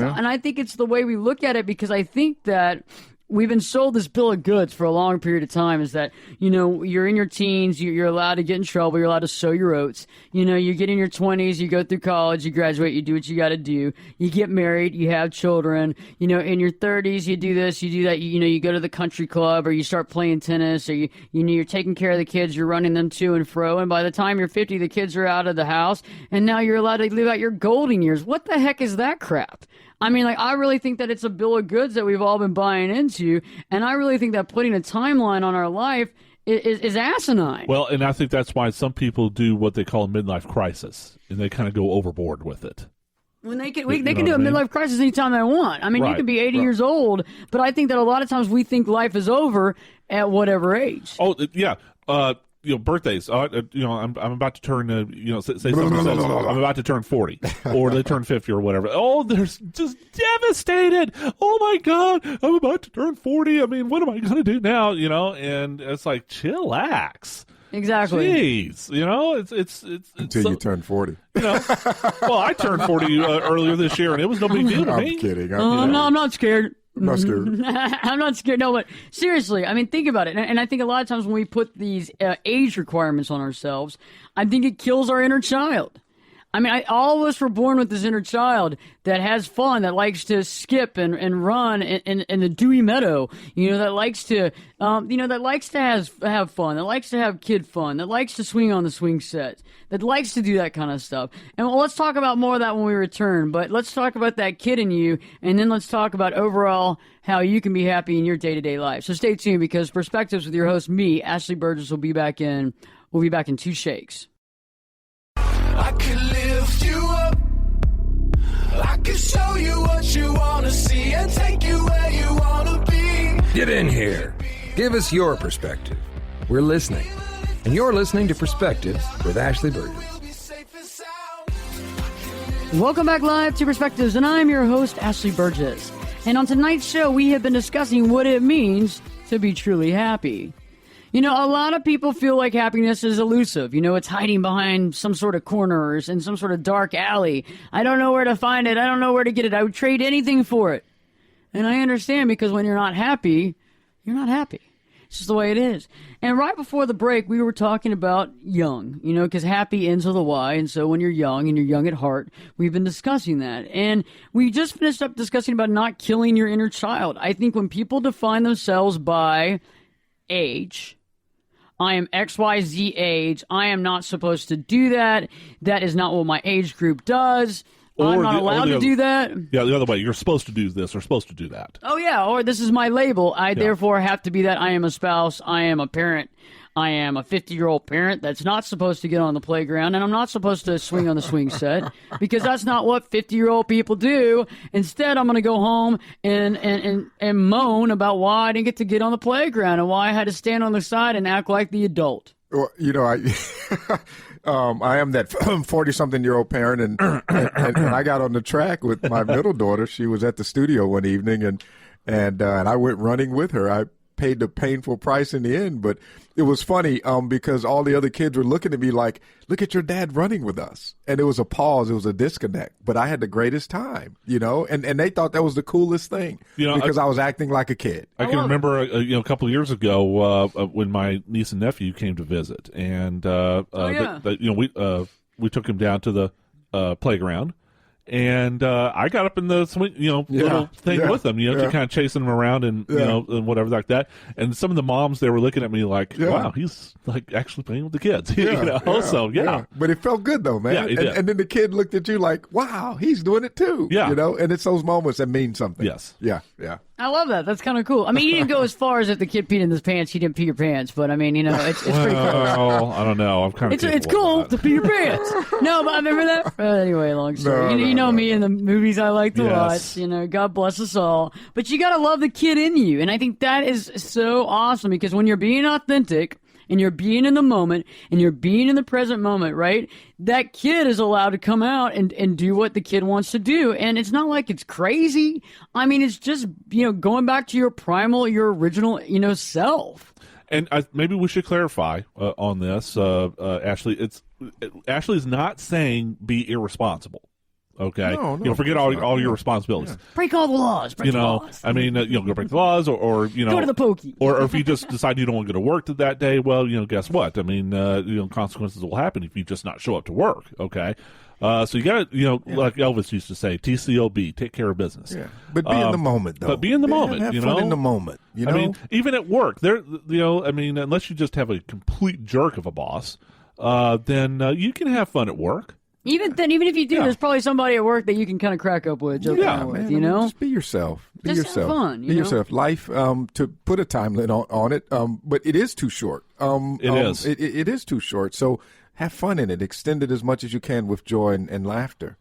Yeah. And I think it's the way we look at it, because I think that we've been sold this bill of goods for a long period of time, is that, you know, you're in your teens, you're allowed to get in trouble, you're allowed to sow your oats. You know, you get in your 20s, you go through college, you graduate, you do what you got to do. You get married, you have children. You know, in your 30s, you do this, you do that. You know, you go to the country club, or you start playing tennis, or you're taking care of the kids, you're running them to and fro. And by the time you're 50, the kids are out of the house, and now you're allowed to live out your golden years. What the heck is that crap? I mean, like, I really think that it's a bill of goods that we've all been buying into, and I really think that putting a timeline on our life is asinine. Well, and I think that's why some people do what they call a midlife crisis, and they kind of go overboard with it. When they can do a midlife crisis anytime they want. I mean, Right, you can be 80 years old, but I think that a lot of times we think life is over at whatever age. Oh, yeah. You know, birthdays. You know, I'm about to turn. Say someone says I'm about to turn 40, or they turn 50, or whatever. Oh, they're just devastated. Oh my God, I'm about to turn 40. I mean, what am I going to do now? You know, and it's like, chillax. Exactly. Jeez, you know, it's Until you turn 40. You know, well, I turned 40 earlier this year, and it was no big deal to me. I'm kidding. No, I'm not scared. I'm not scared. I'm not scared. No, but seriously, I mean, think about it. And I think a lot of times when we put these age requirements on ourselves, I think it kills our inner child. I mean, all of us were born with this inner child that has fun, that likes to skip and run in the dewy meadow, you know, that likes to, that likes to have fun, that likes to have kid fun, that likes to swing on the swing set, that likes to do that kind of stuff. And let's talk about more of that when we return, but let's talk about that kid in you, and then let's talk about overall how you can be happy in your day-to-day life. So stay tuned, because Perspectives with your host, me, Ashley Burgess, will be back in 2 shakes. I can lift you up. I can show you what you want to see and take you where you want to be. Get in here. Give us your perspective. We're listening. And you're listening to Perspectives with Ashley Burgess. Welcome back live to Perspectives, and I'm your host, Ashley Burgess. And on tonight's show, we have been discussing what it means to be truly happy. You know, a lot of people feel like happiness is elusive. You know, it's hiding behind some sort of corners in some sort of dark alley. I don't know where to find it. I don't know where to get it. I would trade anything for it. And I understand, because when you're not happy, you're not happy. It's just the way it is. And right before the break, we were talking about young, you know, because happy ends with a Y. And so when you're young and you're young at heart, we've been discussing that. And we just finished up discussing about not killing your inner child. I think when people define themselves by age, I am XYZ age, I am not supposed to do that. That is not what my age group does. I'm not allowed to do that. Yeah, the other way. You're supposed to do this or supposed to do that. Oh, yeah, or this is my label. I therefore have to be that. I am a spouse. I am a parent. I am a 50-year-old parent that's not supposed to get on the playground, and I'm not supposed to swing on the swing set because that's not what 50-year-old people do. Instead, I'm going to go home and moan about why I didn't get to get on the playground and why I had to stand on the side and act like the adult. Well, I am that 40-something-year-old parent, and I got on the track with my middle daughter. She was at the studio one evening, and I went running with her. I paid the painful price in the end, but it was funny because all the other kids were looking at me like, look at your dad running with us. And it was a pause. It was a disconnect. But I had the greatest time, and they thought that was the coolest thing because I was acting like a kid. I can remember, a couple of years ago when my niece and nephew came to visit, and we took him down to the playground. And I got up in the swing, little thing with them, to kind of chasing them around and and whatever like that. And some of the moms, they were looking at me like, "Wow, he's like actually playing with the kids." So but it felt good though, man. Yeah, it did. And then the kid looked at you like, "Wow, he's doing it too." Yeah, and it's those moments that mean something. Yes. Yeah. I love that. That's kind of cool. I mean, you didn't go as far as if the kid peed in his pants, he didn't pee your pants. But I mean, it's pretty close. I don't know. I'm kind of. It's cool to pee your pants. No, but I remember that. Anyway, long story. You know me and the movies I like to watch. God bless us all. But you got to love the kid in you, and I think that is so awesome because when you're being authentic. And you're being in the moment, and you're being in the present moment, right? That kid is allowed to come out and do what the kid wants to do. And it's not like it's crazy. I mean, it's just, going back to your primal, your original, self. And maybe we should clarify on this, Ashley. Ashley's not saying be irresponsible. Okay, no, forget all your responsibilities. Yeah. Break all the laws. Break the laws. I mean, go break the laws, or go to the pokey, or if you just decide you don't want to go to work that day, well, guess what? I mean, consequences will happen if you just not show up to work. Okay, so you got to, like Elvis used to say, TCOB, take care of business. Yeah, but be in the moment, though. But be in the moment. Have fun in the moment. I mean, even at work, unless you just have a complete jerk of a boss, then you can have fun at work. Even if you do, there's probably somebody at work that you can kind of crack up with, joke around with, just be yourself. Be just yourself. Have fun. Be yourself. Life, to put a time limit on it, but it is too short. It is too short. So have fun in it. Extend it as much as you can with joy and laughter.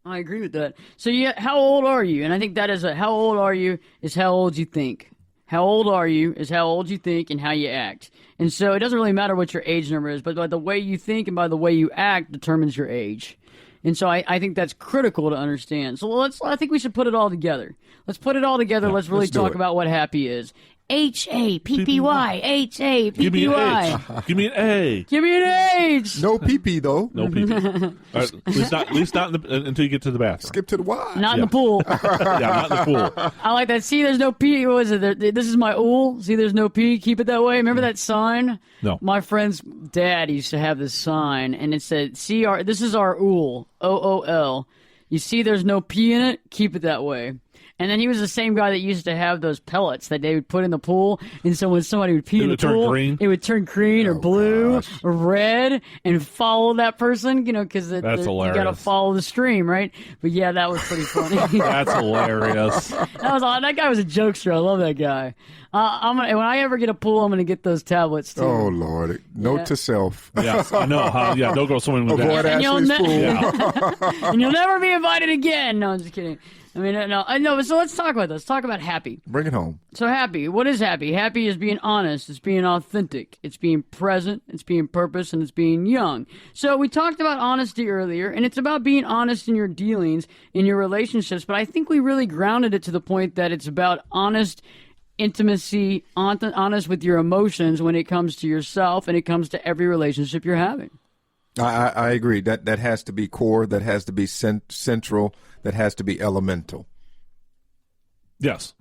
I agree with that. So how old are you? And I think that is how old are you is how old you think. How old are you is how old you think and how you act. And so it doesn't really matter what your age number is, but by the way you think and by the way you act determines your age. And so I think that's critical to understand. So I think we should put it all together. Let's put it all together. Let's really talk about what happy is. HAPPY. HAPPY. Give me an H. Give me an A. Give me an H. No PP though. No PP. At least not until you get to the bathroom. Skip to the Y. Not in the pool. Not in the pool. I like that. See, there's no P. What was it? This is my ool. See, there's no P. Keep it that way. Remember that sign? No. My friend's dad used to have this sign, and it said, this is our ool. OOL. You see, there's no P in it. Keep it that way. And then he was the same guy that used to have those pellets that they would put in the pool. And so when somebody would pee in the pool, it would turn green or blue or red and follow that person, because you got to follow the stream, right? But yeah, that was pretty funny. That's hilarious. That guy was a jokester. I love that guy. When I ever get a pool, I'm going to get those tablets too. Oh, Lord. Note to self. Yes, I know. Don't go swimming with Avoid that. Ashley's pool. And you'll never be invited again. No, I'm just kidding. I mean, no, so let's talk about this. Let's talk about happy. Bring it home. So happy. What is happy? Happy is being honest. It's being authentic. It's being present. It's being purpose, and it's being young. So we talked about honesty earlier, and it's about being honest in your dealings, in your relationships, but I think we really grounded it to the point that it's about honest intimacy, honest with your emotions when it comes to yourself and it comes to every relationship you're having. I agree. That has to be core. That has to be central. That has to be elemental. Yes.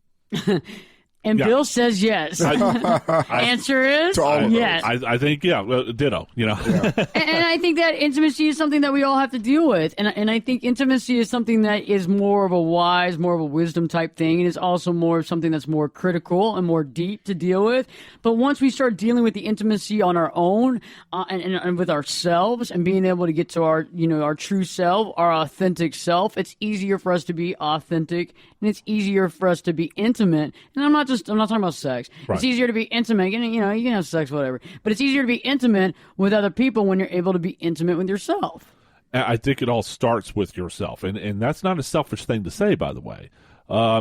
And Bill says yes. Answer is yes. I think, ditto, And I think that intimacy is something that we all have to deal with. And I think intimacy is something that is more of a wise, more of a wisdom type thing. And it's also more of something that's more critical and more deep to deal with. But once we start dealing with the intimacy on our own and with ourselves and being able to get to our true self, our authentic self, it's easier for us to be authentic and it's easier for us to be intimate. And I'm not talking about sex. Right. It's easier to be intimate. And, you can have sex, whatever. But it's easier to be intimate with other people when you're able to be intimate with yourself. I think it all starts with yourself, and that's not a selfish thing to say, by the way.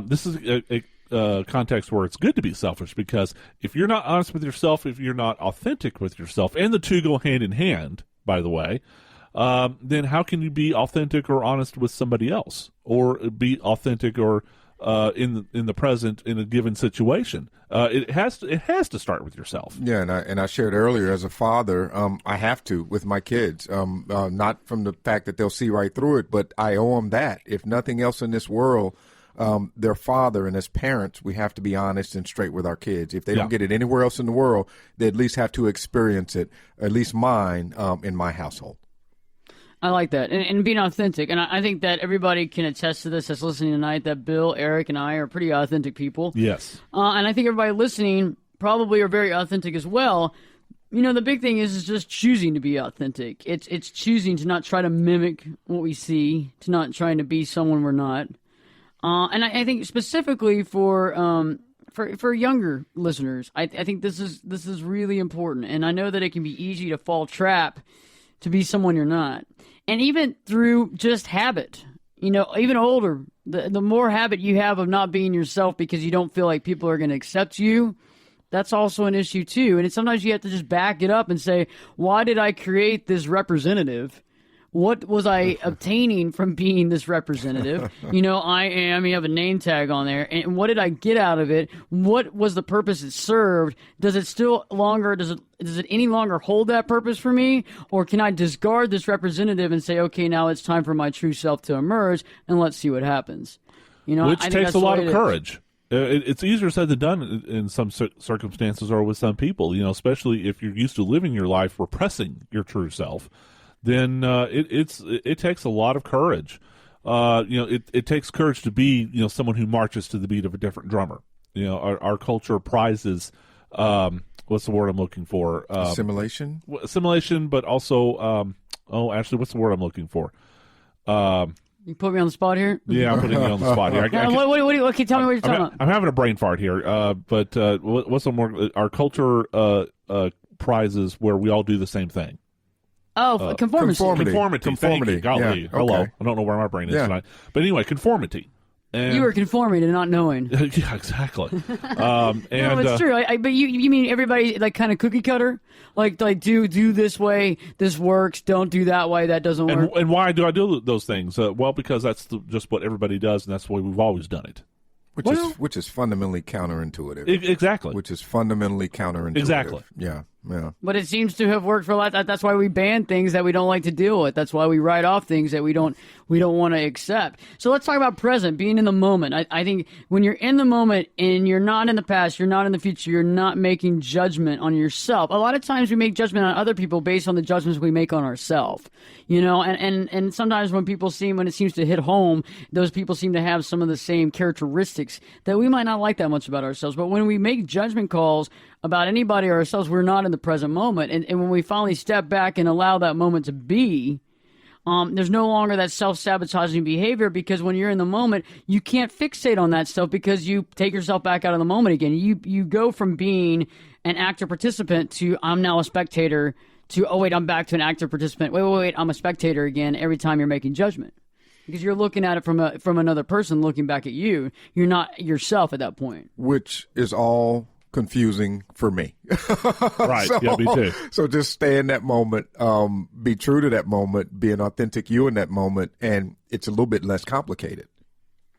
This is a context where it's good to be selfish, because if you're not honest with yourself, if you're not authentic with yourself, and the two go hand in hand, by the way, then how can you be authentic or honest with somebody else, or be authentic or in the present in a given situation? It has to start with yourself. Yeah, and I shared earlier, as a father, I have to with my kids, not from the fact that they'll see right through it, but I owe them that. If nothing else in this world, their father, and as parents, we have to be honest and straight with our kids. If they don't get it anywhere else in the world, they at least have to experience it, at least mine, in my household. I like that. And being authentic. And I think that everybody can attest to this that's listening tonight, that Bill, Eric, and I are pretty authentic people. Yes. And I think everybody listening probably are very authentic as well. The big thing is just choosing to be authentic. It's choosing to not try to mimic what we see, to not trying to be someone we're not. And I think specifically for younger listeners, I think this is really important. And I know that it can be easy to fall trap to be someone you're not. And even through just habit, even older, the more habit you have of not being yourself because you don't feel like people are going to accept you, that's also an issue too. And sometimes you have to just back it up and say, why did I create this representative? What was I obtaining from being this representative? I am, you have a name tag on there. And what did I get out of it? What was the purpose it served? Does it any longer hold that purpose for me? Or can I discard this representative and say, okay, now it's time for my true self to emerge and let's see what happens? Which takes a lot of courage. It's easier said than done in some circumstances or with some people, especially if you're used to living your life repressing your true self. Then it takes a lot of courage. It takes courage to be someone who marches to the beat of a different drummer. Our culture prizes what's the word I'm looking for? Assimilation. Assimilation, but also Ashley, what's the word I'm looking for? You put me on the spot here? Yeah, I'm putting you on the spot here. Tell me what you're talking about. I'm having a brain fart here. But what's the more? Our culture prizes where we all do the same thing. Oh, conformity. Thank you. Golly. Yeah, okay. Hello. I don't know where my brain is tonight. But anyway, conformity. And you were conforming to not knowing. Yeah, exactly. No, it's true. But you mean everybody like kind of cookie cutter? Like do this way, this works. Don't do that way, that doesn't work. And why do I do those things? Well, because that's just what everybody does, and that's the way we've always done it. Which is fundamentally counterintuitive. Exactly. Which is fundamentally counterintuitive. Exactly. Yeah. But it seems to have worked for a lot. That's why we ban things that we don't like to deal with. That's why we write off things that we don't want to accept. So let's talk about present, being in the moment. I think when you're in the moment and you're not in the past, you're not in the future, you're not making judgment on yourself. A lot of times we make judgment on other people based on the judgments we make on ourselves. And sometimes when it seems to hit home, those people seem to have some of the same characteristics that we might not like that much about ourselves. But when we make judgment calls about anybody or ourselves, we're not in the present moment. And when we finally step back and allow that moment to be, there's no longer that self-sabotaging behavior, because when you're in the moment, you can't fixate on that stuff because you take yourself back out of the moment again. You go from being an active participant to I'm now a spectator to, oh, wait, I'm back to an active participant. Wait, I'm a spectator again every time you're making judgment. Because you're looking at it from another person looking back at you. You're not yourself at that point. Which is all confusing for me. Right. Yeah, me too. So just stay in that moment, be true to that moment, be an authentic you in that moment, and it's a little bit less complicated.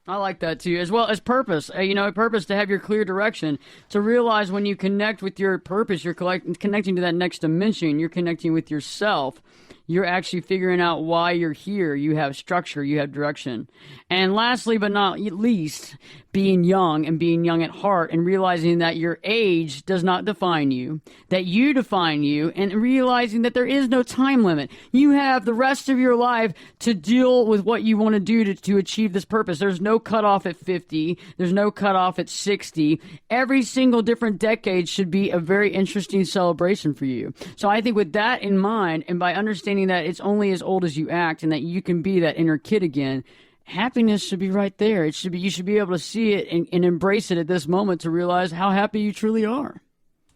I like that too, as well as purpose. A purpose to have your clear direction, to realize when you connect with your purpose, you're connecting to that next dimension. You're connecting with yourself. you're actually figuring out why you're here. You have structure, you have direction. And lastly, but not least, being young and being young at heart and realizing that your age does not define you, that you define you, and realizing that there is no time limit. You have the rest of your life to deal with what you want to do to achieve this purpose. There's no cutoff at 50. There's no cutoff at 60. Every single different decade should be a very interesting celebration for you. So I think with that in mind, and by understanding that it's only as old as you act and that you can be that inner kid again, happiness should be right there. It should be, you should be able to see it and embrace it at this moment to realize how happy you truly are.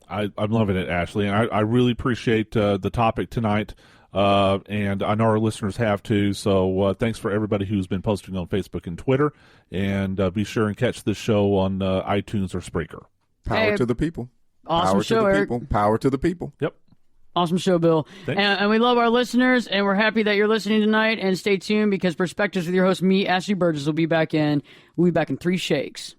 I'm loving it, Ashley, and I really appreciate the topic tonight, and I know our listeners have too, so thanks for everybody who's been posting on Facebook and Twitter, and be sure and catch this show on iTunes or Spreaker. Power to the people. Awesome Power show, to the Eric. people. Power to the people. Yep. Awesome show, Bill. Thanks. And we love our listeners, and we're happy that you're listening tonight. And stay tuned because Perspectives with your host, me, Ashley Burgess, will be back in. We'll be back in 3 shakes.